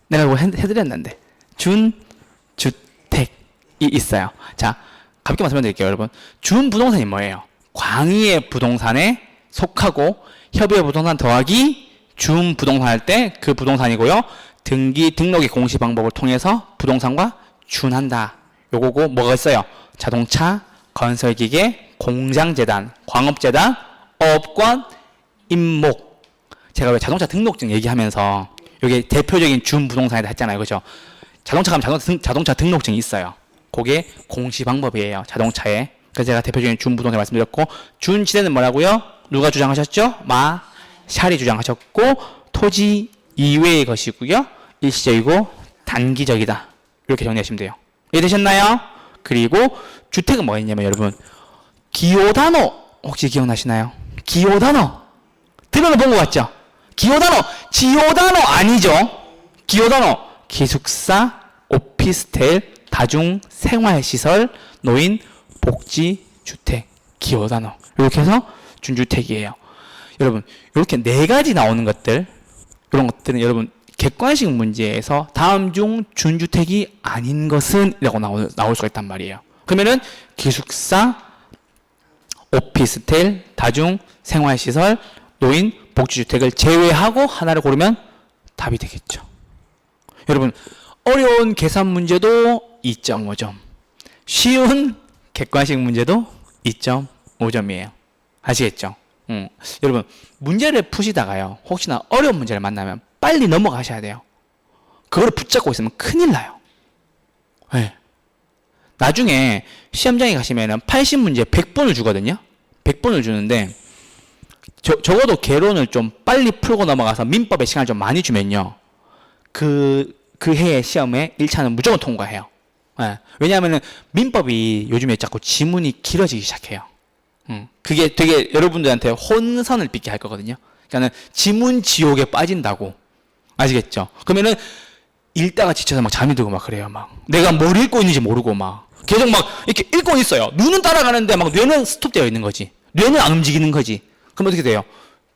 내가 이거 해드렸는데 준주택이 있어요. 자, 가볍게 말씀드릴게요. 여러분, 준부동산이 뭐예요? 광의의 부동산에 속하고 협의의 부동산 더하기 준부동산 할 때 그 부동산이고요. 등록의 공시 방법을 통해서 부동산과 준한다. 요거고 뭐가 있어요? 자동차, 건설기계, 공장재단, 광업재단, 어업권, 임목. 제가 왜 자동차 등록증 얘기하면서 이게 대표적인 준부동산이다 했잖아요. 그죠? 자동차 가면 자동차 등록증이 있어요. 그게 공시 방법이에요. 자동차에. 그래서 제가 대표적인 준부동산 말씀드렸고, 준지대는 뭐라고요? 누가 주장하셨죠? 마샬이 주장하셨고, 토지 이외의 것이고요. 일시적이고 단기적이다. 이렇게 정리하시면 돼요. 이해되셨나요? 그리고 주택은 뭐가 있냐면 여러분, 기호단호 혹시 기억나시나요? 기호단호 들어는 본 것 같죠? 기호단호, 지호단호 아니죠? 기호단호, 기숙사, 오피스텔, 다중생활시설, 노인, 복지주택, 기호단호. 이렇게 해서 준주택이에요. 여러분, 이렇게 네 가지 나오는 것들, 이런 것들은 여러분 객관식 문제에서 다음 중 준주택이 아닌 것은 이라고 나올 수가 있단 말이에요. 그러면은 기숙사, 오피스텔, 다중생활시설, 노인, 복지주택을 제외하고 하나를 고르면 답이 되겠죠. 여러분, 어려운 계산 문제도 2.5점, 쉬운 객관식 문제도 2.5점이에요. 아시겠죠? 여러분, 문제를 푸시다가요, 혹시나 어려운 문제를 만나면 빨리 넘어가셔야 돼요. 그걸 붙잡고 있으면 큰일 나요. 네. 나중에 시험장에 가시면은 80문제 100분을 주거든요. 100분을 주는데, 적어도 개론을 좀 빨리 풀고 넘어가서 민법의 시간을 좀 많이 주면요, 그 해의 시험에 1차는 무조건 통과해요. 네. 왜냐하면은 민법이 요즘에 자꾸 지문이 길어지기 시작해요. 그게 되게 여러분들한테 혼선을 빚게 할 거거든요. 그러니까는 지문 지옥에 빠진다고. 아시겠죠? 그러면은 읽다가 지쳐서 막 잠이 들고 막 그래요. 막 내가 뭘 읽고 있는지 모르고 막 계속 막 이렇게 읽고 있어요. 눈은 따라가는데 막 뇌는 스톱되어 있는 거지. 뇌는 안 움직이는 거지. 그럼 어떻게 돼요?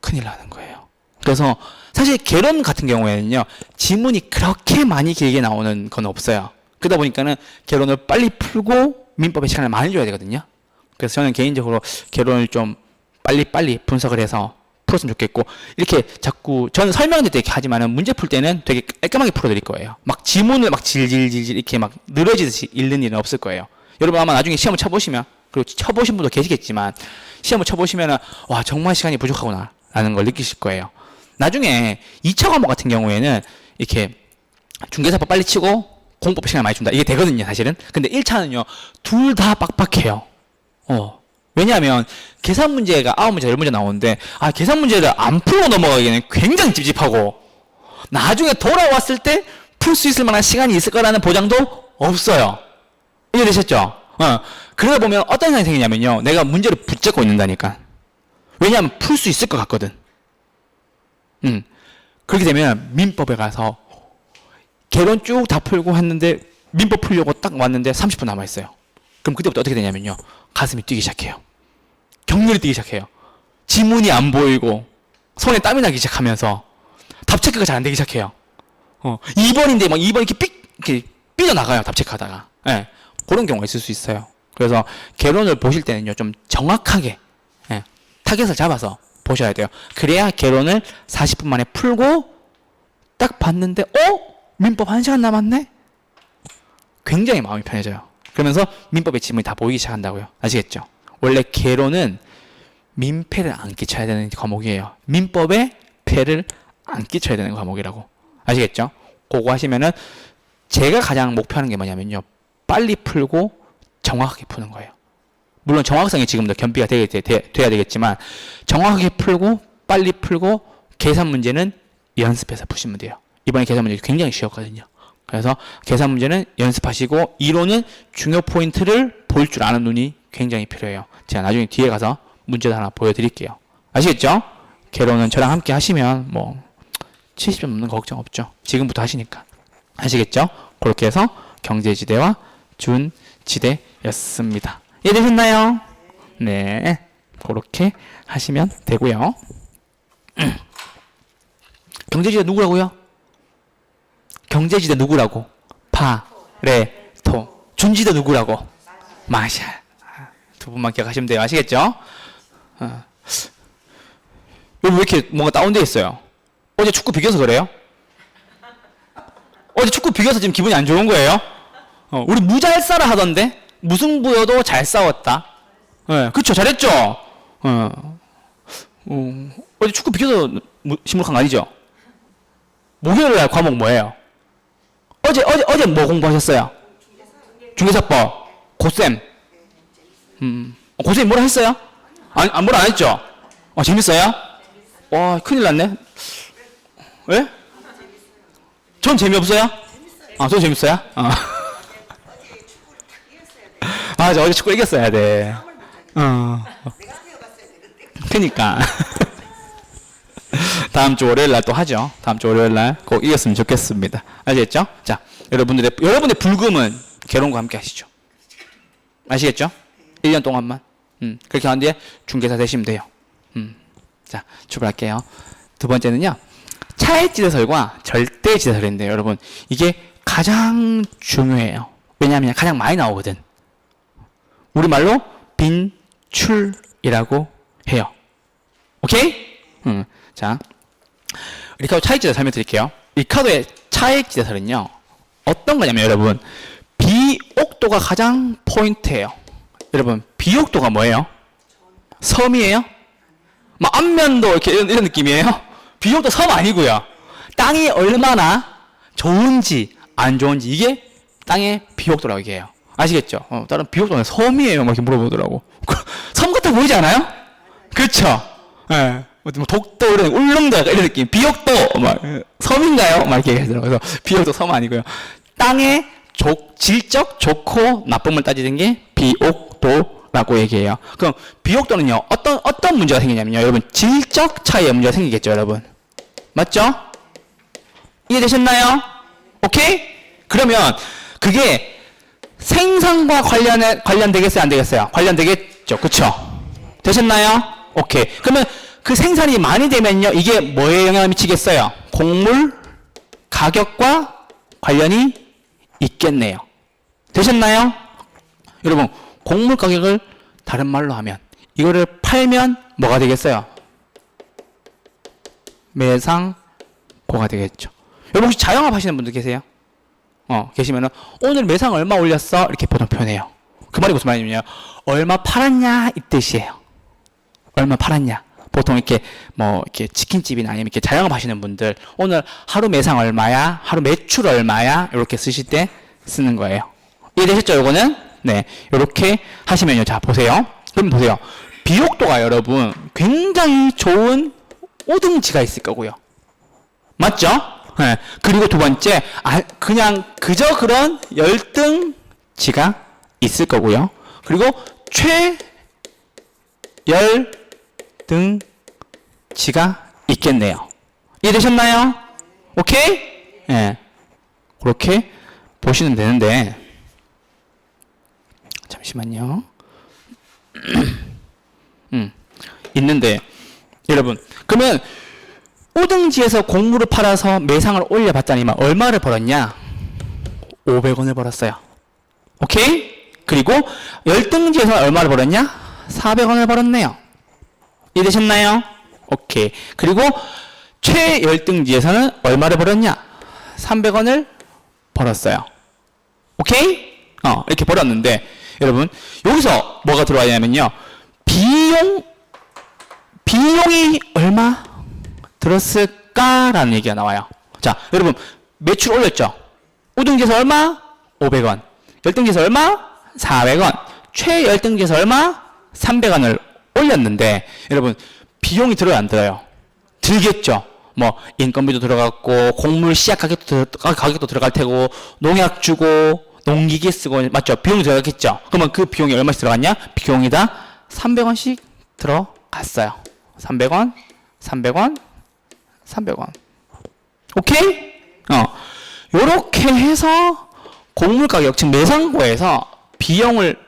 큰일 나는 거예요. 그래서 사실 개론 같은 경우에는요, 지문이 그렇게 많이 길게 나오는 건 없어요. 그러다 보니까는 개론을 빨리 풀고 민법의 시간을 많이 줘야 되거든요. 그래서 저는 개인적으로 개론을 좀 빨리 분석을 해서 풀었으면 좋겠고, 이렇게 자꾸 저는 설명될 때 이렇게 하지만은 문제 풀 때는 되게 깔끔하게 풀어드릴 거예요. 막 지문을 막 질질질질 이렇게 막 늘어지듯이 읽는 일은 없을 거예요. 여러분 아마 나중에 시험을 쳐보시면, 그리고 쳐보신 분도 계시겠지만, 시험을 쳐보시면은 와 정말 시간이 부족하구나 라는 걸 느끼실 거예요. 나중에 2차 과목 같은 경우에는 이렇게 중개사법 빨리 치고 공법 시간을 많이 준다, 이게 되거든요 사실은. 근데 1차는요 둘 다 빡빡해요. 왜냐하면 계산 문제가 9문제 10문제 나오는데, 계산 문제를 안 풀고 넘어가기에는 굉장히 찝찝하고, 나중에 돌아왔을 때 풀 수 있을 만한 시간이 있을 거라는 보장도 없어요. 이해되셨죠? 그러다 보면 어떤 현상이 생기냐면요, 내가 문제를 붙잡고 있는다니까. 왜냐하면 풀 수 있을 것 같거든. 그렇게 되면 민법에 가서 개론 쭉 다 풀고 했는데 민법 풀려고 딱 왔는데 30분 남아있어요. 그럼 그때부터 어떻게 되냐면요, 가슴이 뛰기 시작해요. 격렬히 뛰기 시작해요. 지문이 안 보이고 손에 땀이 나기 시작하면서 답 체크가 잘 안 되기 시작해요. 2번인데 막 2번 이렇게 삐져나가요, 답 체크하다가. 예, 그런 경우가 있을 수 있어요. 그래서 개론을 보실 때는요, 좀 정확하게 타겟을 잡아서 보셔야 돼요. 그래야 개론을 40분 만에 풀고 딱 봤는데 민법 1시간 남았네? 굉장히 마음이 편해져요. 그러면서 민법의 지문이 다 보이기 시작한다고요. 아시겠죠? 원래 개론은 민폐를 안 끼쳐야 되는 과목이에요. 민법에 폐를 안 끼쳐야 되는 과목이라고. 아시겠죠? 그거 하시면은 제가 가장 목표하는 게 뭐냐면요, 빨리 풀고 정확하게 푸는 거예요. 물론 정확성이 지금도 겸비가 돼야 되겠지만, 정확하게 풀고 빨리 풀고 계산 문제는 연습해서 푸시면 돼요. 이번에 계산 문제 굉장히 쉬웠거든요. 그래서 계산 문제는 연습하시고, 이론은 중요 포인트를 볼 줄 아는 눈이 굉장히 필요해요. 제가 나중에 뒤에 가서 문제도 하나 보여드릴게요. 아시겠죠? 개론은 저랑 함께 하시면 뭐 70점 넘는 거 걱정 없죠. 지금부터 하시니까. 아시겠죠? 그렇게 해서 경제지대와 준지대였습니다. 이해되셨나요? 네, 그렇게 하시면 되고요. 경제지대 누구라고요? 경제지대 누구라고? 파레토. 준지대 누구라고? 마샬. 두 분만 기억하시면 돼요. 아시겠죠? 여기 왜 이렇게 뭔가 다운되어 있어요? 어제 축구 비겨서 그래요? 어제 축구 비겨서 지금 기분이 안 좋은 거예요? 우리 무잘싸라 하던데? 무승부여도 잘 싸웠다. 그쵸, 잘했죠? 어제 축구 비겨서 심각한 거 아니죠? 목요일 날 과목 뭐예요? 어제 뭐 공부하셨어요? 중개사법. 고쌤. 고쌤이 뭐라 했어요? 뭐라 안 했죠? 재밌어요? 와, 큰일 났네. 왜? 전 재미없어요? 전 재밌어요? 맞아, 어제 축구 이겼어야 돼. 그니까. 다음 주 월요일 날 또 하죠. 다음 주 월요일 날 꼭 이겼으면 좋겠습니다. 알겠죠? 자, 여러분의 불금은 결혼과 함께 하시죠. 아시겠죠? 1년 동안만. 그렇게 한 뒤에 중개사 되시면 돼요. 자, 출발할게요. 두 번째는요. 차액지대설과 절대지대설인데요. 여러분, 이게 가장 중요해요. 왜냐하면 가장 많이 나오거든. 우리말로 빈출이라고 해요. 오케이? 자, 리카도 차액지대설 설명드릴게요. 리카도의 차액지대설은요. 어떤 거냐면 여러분, 비옥도가 가장 포인트예요. 여러분, 비옥도가 뭐예요? 섬이에요? 막 안면도 이렇게 이런 느낌이에요? 비옥도 섬 아니고요. 땅이 얼마나 좋은지 안 좋은지 이게 땅의 비옥도라고 얘기해요. 아시겠죠? 다른 비옥도는 섬이에요. 막 이렇게 물어보더라고. 섬 같아 보이지 않아요? 그렇죠? 예. 뭐 독도 이런 울릉도 이런 느낌. 비옥도 막 섬인가요? 막 이렇게 얘기하더라고요. 그래서 비옥도 섬 아니고요. 땅의 질적 좋고 나쁨을 따지는 게 비옥도라고 얘기해요. 그럼 비옥도는요. 어떤 문제가 생기냐면요. 여러분, 질적 차이의 문제가 생기겠죠, 여러분. 맞죠? 이해되셨나요? 오케이? 그러면 그게 생산과 관련되겠어요, 안 되겠어요? 관련되겠죠. 그쵸? 되셨나요? 오케이. 그러면 그 생산이 많이 되면요. 이게 뭐에 영향을 미치겠어요? 곡물 가격과 관련이 있겠네요. 되셨나요? 여러분, 곡물 가격을 다른 말로 하면 이거를 팔면 뭐가 되겠어요? 매상고가 되겠죠. 여러분, 혹시 자영업 하시는 분들 계세요? 계시면은 오늘 매상 얼마 올렸어? 이렇게 보통 표현해요. 그 말이 무슨 말이냐면 얼마 팔았냐 이 뜻이에요. 얼마 팔았냐. 보통 이렇게 이렇게 치킨집이나 아니면 이렇게 자영업 하시는 분들 오늘 하루 매상 얼마야? 하루 매출 얼마야? 이렇게 쓰실 때 쓰는 거예요. 이해되셨죠? 요거는? 네. 이렇게 하시면요. 자, 보세요. 그럼 보세요. 비옥도가 여러분 굉장히 좋은 오등지가 있을 거고요. 맞죠? 네. 그리고 두 번째, 그냥 그저 그런 열등지가 있을 거고요. 그리고 최열등지가 있겠네요. 이해되셨나요? 오케이? 예. 네. 그렇게 보시면 되는데, 잠시만요. 있는데, 여러분, 그러면 오등지에서 곡물을 팔아서 매상을 올려봤다니만 얼마를 벌었냐? 500원을 벌었어요. 오케이? 그리고 열등지에서 얼마를 벌었냐? 400원을 벌었네요. 이해되셨나요? 오케이. 그리고 최열등지에서는 얼마를 벌었냐? 300원을 벌었어요. 오케이? 이렇게 벌었는데, 여러분, 여기서 뭐가 들어와야냐면요. 비용이 얼마 들었을까라는 얘기가 나와요. 자, 여러분, 매출 올렸죠? 우등지에서 얼마? 500원. 열등지에서 얼마? 400원. 최열등지에서 얼마? 300원을 올렸는데, 여러분, 비용이 들어요, 안 들어요? 들겠죠? 인건비도 들어갔고, 곡물 씨앗 가격도 들어갈 테고, 농약 주고, 농기계 쓰고, 맞죠? 비용이 들어갔겠죠? 그러면 그 비용이 얼마씩 들어갔냐? 비용이 다 300원씩 들어갔어요. 300원, 300원, 300원. 오케이? 요렇게 해서 곡물 가격, 즉 매상고에서 비용을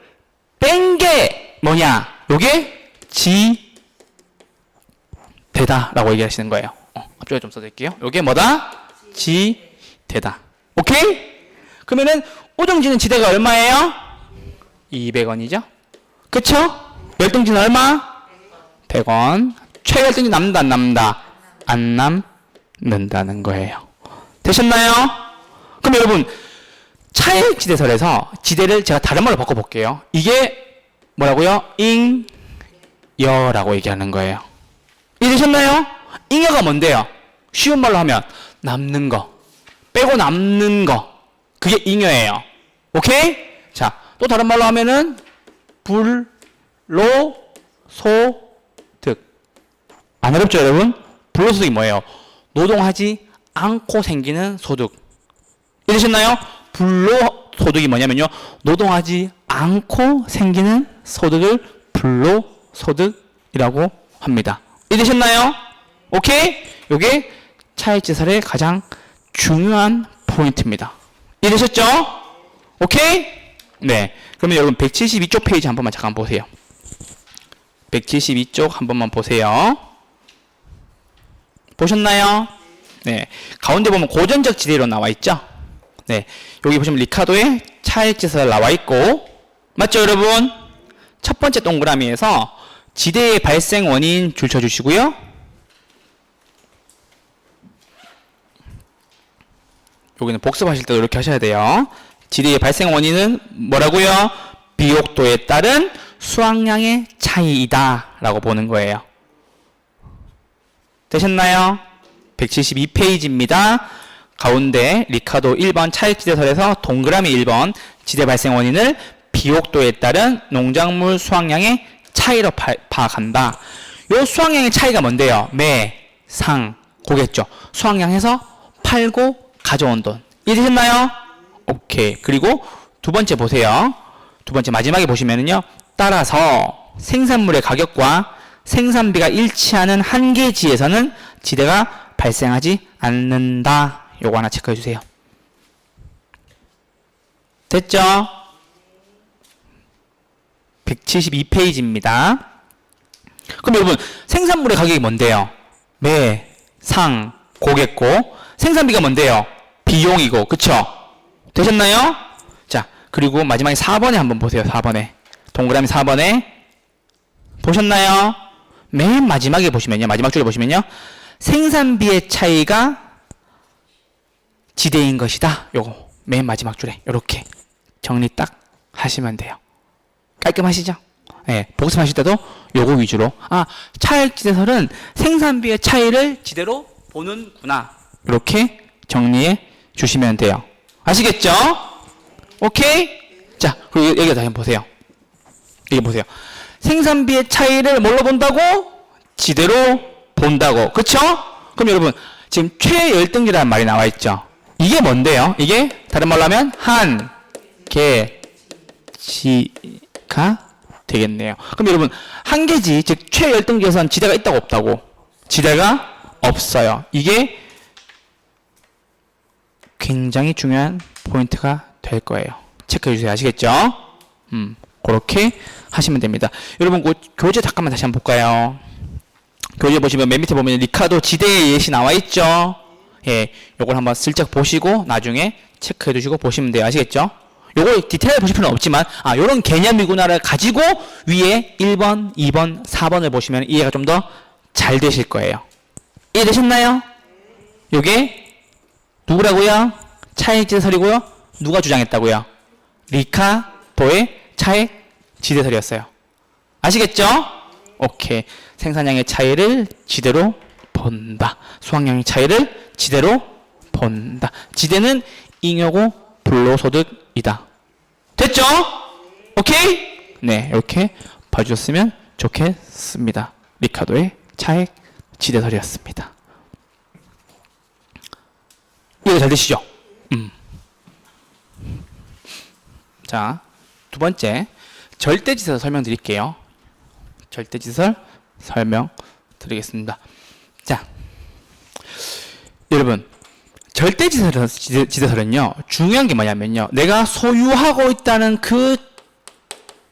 뺀 게 뭐냐? 요게 지대다라고 얘기하시는 거예요. 앞쪽에 좀 써드릴게요. 요게 뭐다? 지대다. 오케이? 그러면은 우등지는 지대가 얼마예요? 200원이죠? 그쵸? 열등지는 얼마? 100원. 최열등지 남는다, 안 남는다? 안 남는다는 거예요. 되셨나요? 그럼 여러분, 차액지대설에서 지대를 제가 다른 말로 바꿔볼게요. 이게 뭐라고요? 잉여라고 얘기하는 거예요. 이해되셨나요? 잉여가 뭔데요? 쉬운 말로 하면 남는 거, 빼고 남는 거, 그게 잉여예요. 오케이? 자, 또 다른 말로 하면은 불로소득. 안 어렵죠, 여러분? 불로소득이 뭐예요? 노동하지 않고 생기는 소득. 이해되셨나요? 불로소득이 뭐냐면요, 노동하지 않고 생기는 소득을 불로소득이라고 합니다. 이해되셨나요? 오케이? 요게 차익지설의 가장 중요한 포인트입니다. 이해되셨죠? 오케이? 네. 그러면 여러분 172쪽 페이지 한 번만 잠깐 보세요. 172쪽 한 번만 보세요. 보셨나요? 네. 가운데 보면 고전적 지대로 나와 있죠? 네. 여기 보시면 리카도의 차익지설 나와 있고, 맞죠, 여러분? 첫 번째 동그라미에서 지대의 발생 원인 줄 쳐주시고요. 여기는 복습하실 때도 이렇게 하셔야 돼요. 지대의 발생 원인은 뭐라고요? 비옥도에 따른 수확량의 차이이다 라고 보는 거예요. 되셨나요? 172페이지입니다. 가운데 리카도 1번 차익지대설에서 동그라미 1번 지대 발생 원인을 비옥도에 따른 농작물 수확량의 차이로 파악한다. 요 수확량의 차이가 뭔데요? 매, 상, 고겠죠. 수확량에서 팔고 가져온 돈. 이해되셨나요? 오케이. 그리고 두 번째 보세요. 두 번째 마지막에 보시면은요, 따라서 생산물의 가격과 생산비가 일치하는 한계지에서는 지대가 발생하지 않는다. 요거 하나 체크해 주세요. 됐죠? 172페이지입니다. 그럼 여러분, 생산물의 가격이 뭔데요? 매, 상, 고겠고, 생산비가 뭔데요? 비용이고, 그쵸? 되셨나요? 자, 그리고 마지막에 4번에 한번 보세요. 4번에. 동그라미 4번에. 보셨나요? 맨 마지막에 보시면요. 마지막 줄에 보시면요. 생산비의 차이가 지대인 것이다. 요거. 맨 마지막 줄에. 요렇게 정리 딱 하시면 돼요. 깔끔하시죠? 네, 복습하실 때도 요거 위주로. 아, 차익지대설은 생산비의 차이를 지대로 보는구나. 이렇게 정리해 주시면 돼요. 아시겠죠? 오케이? 자, 그리고 여기 다시 한번 보세요. 여기 보세요. 생산비의 차이를 뭘로 본다고? 지대로 본다고. 그쵸? 그럼 여러분, 지금 최열등지라는 말이 나와 있죠? 이게 뭔데요? 이게 다른 말로 하면 한계지가 되겠네요. 그럼 여러분, 한계지, 즉 최열등지에서는 지대가 있다고 없다고? 지대가 없어요. 이게 굉장히 중요한 포인트가 될 거예요. 체크해 주세요. 아시겠죠? 그렇게 하시면 됩니다. 여러분, 그 교재 잠깐만 다시 한번 볼까요? 교재 보시면 맨 밑에 보면 리카도 지대의 예시 나와 있죠? 예, 요걸 한번 슬쩍 보시고 나중에 체크해 두시고 보시면 돼요. 아시겠죠? 요걸 디테일 보실 필요는 없지만, 아, 요런 개념이구나를 가지고 위에 1번, 2번, 4번을 보시면 이해가 좀 더 잘 되실 거예요. 이해되셨나요? 요게 누구라고요? 차익지대설이고요. 누가 주장했다고요? 리카도의 차익지대설이었어요. 아시겠죠? 오케이. 생산량의 차이를 지대로 본다. 수확량의 차이를 지대로 본다. 지대는 잉여고 불로소득이다. 됐죠? 오케이? 네, 이렇게 봐주셨으면 좋겠습니다. 리카도의 차익지대설이었습니다. 이해 잘 되시죠? 자, 두 번째 절대지설 설명드릴게요. 절대지설 설명드리겠습니다. 자, 여러분, 절대지대설은요, 중요한 게 뭐냐면요, 내가 소유하고 있다는 그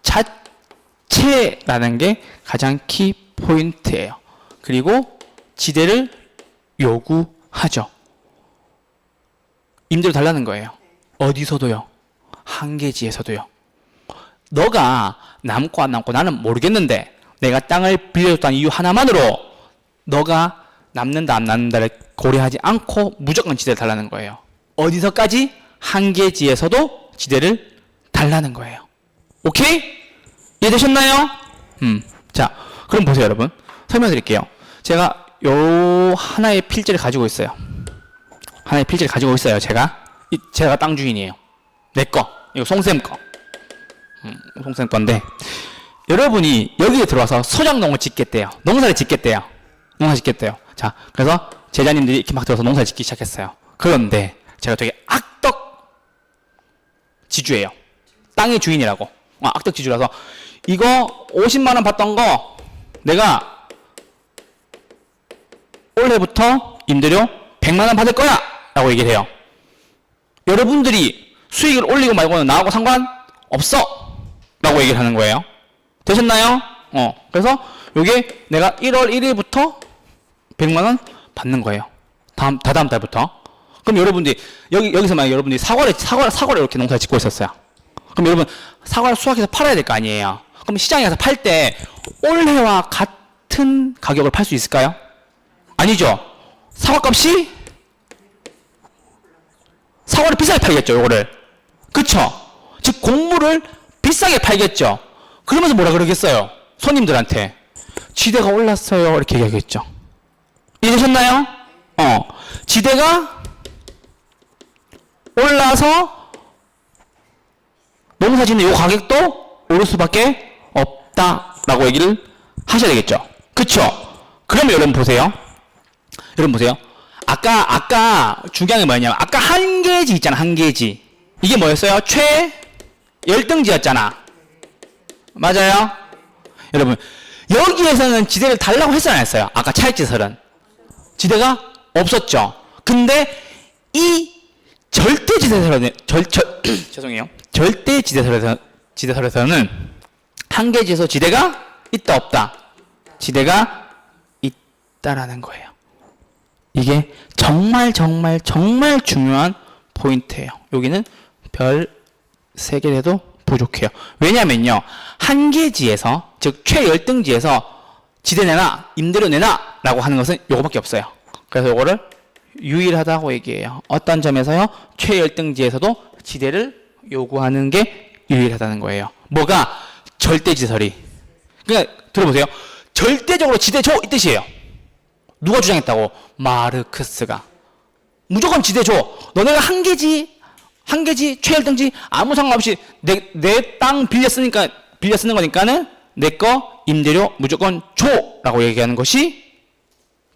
자체라는 게 가장 키 포인트예요. 그리고 지대를 요구하죠. 임대료 달라는 거예요. 어디서도요. 한계지에서도요. 너가 남고 안 남고 나는 모르겠는데 내가 땅을 빌려줬다는 이유 하나만으로 너가 남는다 안 남는다를 고려하지 않고 무조건 지대를 달라는 거예요. 어디서까지? 한계지에서도 지대를 달라는 거예요. 오케이? 이해되셨나요? 자, 그럼 보세요, 여러분. 설명드릴게요. 제가 요 하나의 필지를 가지고 있어요. 하나의 필지를 가지고 있어요. 제가 땅 주인이에요. 내 거. 이거 송쌤 거. 송생건데 여러분이 여기에 들어와서 소작농을 짓겠대요. 농사를 짓겠대요. 자, 그래서 제자님들이 이렇게 막 들어서 농사를 짓기 시작했어요. 그런데 제가 되게 악덕 지주예요. 땅의 주인이라고. 악덕 지주라서 이거 50만 원 받던 거 내가 올해부터 임대료 100만 원 받을 거야 라고 얘기를 해요. 여러분들이 수익을 올리고 말고는 나하고 상관없어 라고 얘기를 하는 거예요. 되셨나요? 그래서 요게 내가 1월 1일부터 100만 원 받는 거예요. 다음 달부터. 그럼 여러분들이 여기서 만약 여러분들이 사과를 이렇게 농사를 짓고 있었어요. 그럼 여러분 사과를 수확해서 팔아야 될 거 아니에요. 그럼 시장에 가서 팔 때 올해와 같은 가격을 팔 수 있을까요? 아니죠. 사과값이 사과를 비싸게 팔겠죠. 요거를. 그쵸? 즉 곡물을 비싸게 팔겠죠. 그러면서 뭐라 그러겠어요? 손님들한테 지대가 올랐어요 이렇게 얘기하겠죠. 이해되셨나요? 지대가 올라서 농사 짓는 요 가격도 오를 수밖에 없다라고 얘기를 하셔야 되겠죠. 그쵸? 그러면 여러분 보세요. 아까 중요한 게 뭐냐면 아까 한계지 있잖아. 한계지. 이게 뭐였어요? 열등지였잖아. 맞아요? 여러분 여기에서는 지대를 달라고 했어요 안 했어요? 아까 차익지설은 지대가 없었죠. 근데 이 절대지대설에서는 죄송해요. 절대지대설에서는 한계지에서 지대가 있다 없다? 지대가 있다라는 거예요. 이게 정말 중요한 포인트예요. 여기는 별 3개 돼도 부족해요. 왜냐면요. 한계지에서 즉 최열등지에서 지대 내놔 임대료 내놔 라고 하는 것은 요거밖에 없어요. 그래서 요거를 유일하다고 얘기해요. 어떤 점에서요? 최열등지에서도 지대를 요구하는 게 유일하다는 거예요. 뭐가? 절대지설이. 그러니까 들어보세요. 절대적으로 지대 줘 이 뜻이에요. 누가 주장했다고? 마르크스가. 무조건 지대 줘. 너네가 한계지 최열등지 아무 상관없이 내 땅 빌려 쓰는 거니까는 내 거 임대료 무조건 줘라고 얘기하는 것이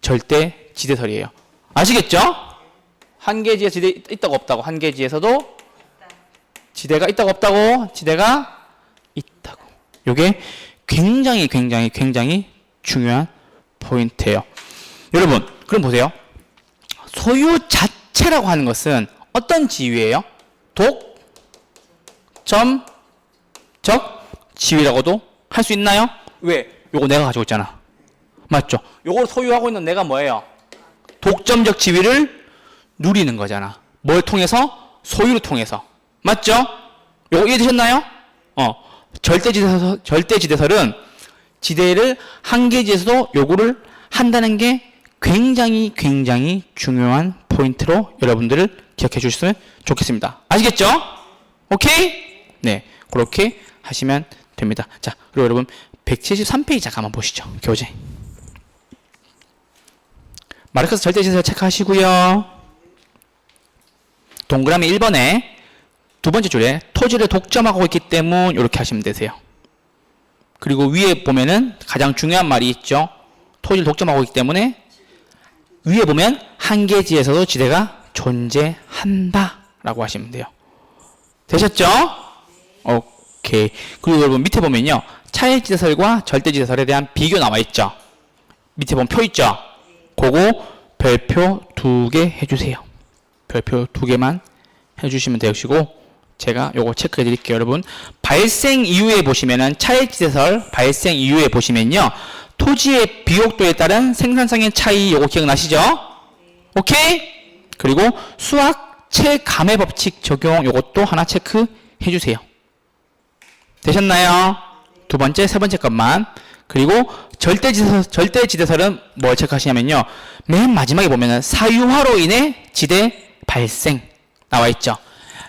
절대 지대설이에요. 아시겠죠? 한계지에 지대 있다고 없다고. 한계지에서도 지대가 있다고 없다고. 지대가 있다고. 이게 굉장히 중요한 포인트예요. 여러분 그럼 보세요. 소유 자체라고 하는 것은 어떤 지위예요? 독점적 지위라고도 할 수 있나요? 왜? 요거 내가 가지고 있잖아. 맞죠? 요걸 소유하고 있는 내가 뭐예요? 독점적 지위를 누리는 거잖아. 뭘 통해서? 소유를 통해서. 맞죠? 요거 이해되셨나요? 절대지대설은 지대를 한계지에서도 요구를 한다는 게 굉장히 중요한 포인트로 여러분들을 기억해 주셨으면 좋겠습니다. 아시겠죠? 오케이? 네. 그렇게 하시면 됩니다. 자, 그리고 여러분 173페이지 잠깐만 보시죠. 교재. 마르크스 절대지대설 체크하시고요. 동그라미 1번에 두 번째 줄에 토지를 독점하고 있기 때문에 이렇게 하시면 되세요. 그리고 위에 보면은 가장 중요한 말이 있죠. 토지를 독점하고 있기 때문에 위에 보면 한계지에서도 지대가 존재한다 라고 하시면 돼요. 되셨죠? 오케이. 그리고 여러분 밑에 보면요. 차액지대설과 절대지대설에 대한 비교 나와 있죠. 밑에 보면 표 있죠. 그거 별표 2개 해주세요. 별표 2개만 해주시면 되시고 제가 요거 체크해 드릴게요. 여러분 발생 이후에 보시면은 차액지대설 발생 이후에 보시면요. 토지의 비옥도에 따른 생산성의 차이 요거 기억나시죠? 오케이? 그리고 수학 체감의 법칙 적용 요것도 하나 체크해 주세요. 되셨나요? 두 번째, 세 번째 것만. 그리고 절대지대설은 뭘 체크하시냐면요. 맨 마지막에 보면은 사유화로 인해 지대 발생 나와 있죠.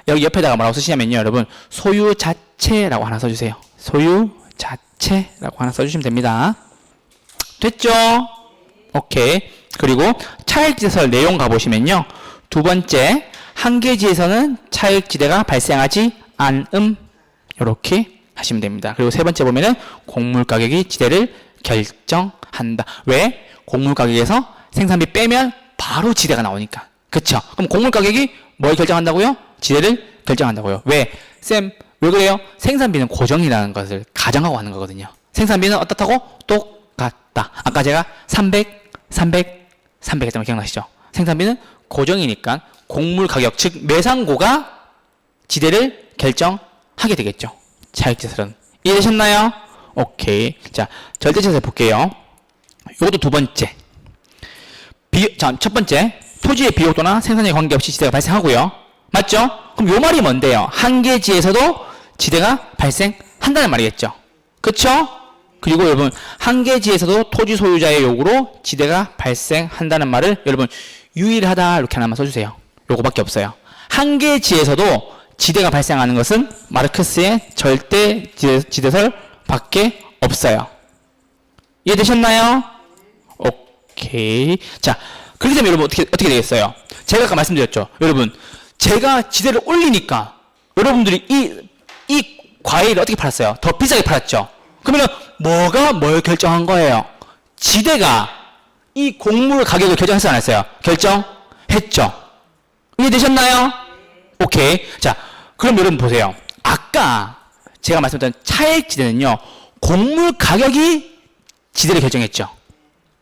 여기 옆에다가 뭐라고 쓰시냐면요. 여러분 소유 자체라고 하나 써주세요. 소유 자체라고 하나 써주시면 됩니다. 됐죠? 오케이. 그리고 차액지대설 내용 가보시면요. 두 번째, 한계지에서는 차액지대가 발생하지 않음. 이렇게 하시면 됩니다. 그리고 세 번째 보면은 곡물 가격이 지대를 결정한다. 왜? 곡물 가격에서 생산비 빼면 바로 지대가 나오니까. 그쵸? 그럼 곡물 가격이 뭘 결정한다고요? 지대를 결정한다고요. 왜? 쌤, 왜 그래요? 생산비는 고정이라는 것을 가정하고 하는 거거든요. 생산비는 어떻다고? 똑같다. 아까 제가 300 했던 거 기억나시죠? 생산비는 고정이니까 곡물 가격, 즉 매상고가 지대를 결정하게 되겠죠. 차익지설은. 이해되셨나요? 오케이. 자, 절대지설 볼게요. 이것도 두 번째. 자, 첫 번째. 토지의 비용도나 생산에 관계없이 지대가 발생하고요. 맞죠? 그럼 요 말이 뭔데요? 한계지에서도 지대가 발생한다는 말이겠죠. 그쵸? 그리고 여러분, 한계지에서도 토지 소유자의 요구로 지대가 발생한다는 말을 여러분, 유일하다 이렇게 하나만 써주세요. 요거밖에 없어요. 한계지에서도 지대가 발생하는 것은 마르크스의 절대 지대설 밖에 없어요. 이해되셨나요? 오케이. 자, 그렇게 되면 여러분 어떻게 되겠어요? 제가 아까 말씀드렸죠. 여러분, 제가 지대를 올리니까 여러분들이 이 과일을 어떻게 팔았어요? 더 비싸게 팔았죠. 그러면 뭐가 뭘 결정한 거예요? 지대가 이 곡물 가격을 결정했어요, 안 했어요? 결정했죠. 이해되셨나요? 오케이. 자, 그럼 여러분 보세요. 아까 제가 말씀드렸던 차액지대는요, 곡물 가격이 지대를 결정했죠.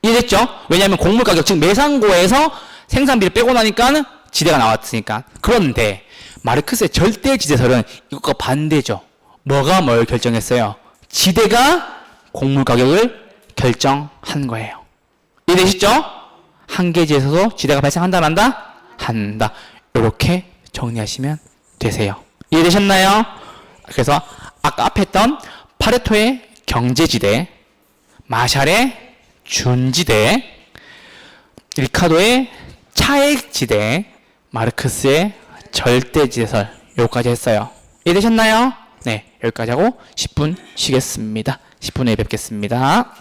이해됐죠? 왜냐하면 곡물 가격, 즉 매상고에서 생산비를 빼고 나니까 지대가 나왔으니까. 그런데 마르크스의 절대지대설은 이것과 반대죠. 뭐가 뭘 결정했어요? 지대가 곡물 가격을 결정한 거예요. 이해되시죠? 한계지에서도 지대가 발생한다, 안 한다? 한다. 이렇게 정리하시면 되세요. 이해되셨나요? 그래서 아까 앞에 했던 파레토의 경제지대, 마샬의 준지대, 리카도의 차액지대, 마르크스의 절대지대설, 여기까지 했어요. 이해되셨나요? 네, 여기까지 하고 10분 쉬겠습니다. 10분 후에 뵙겠습니다.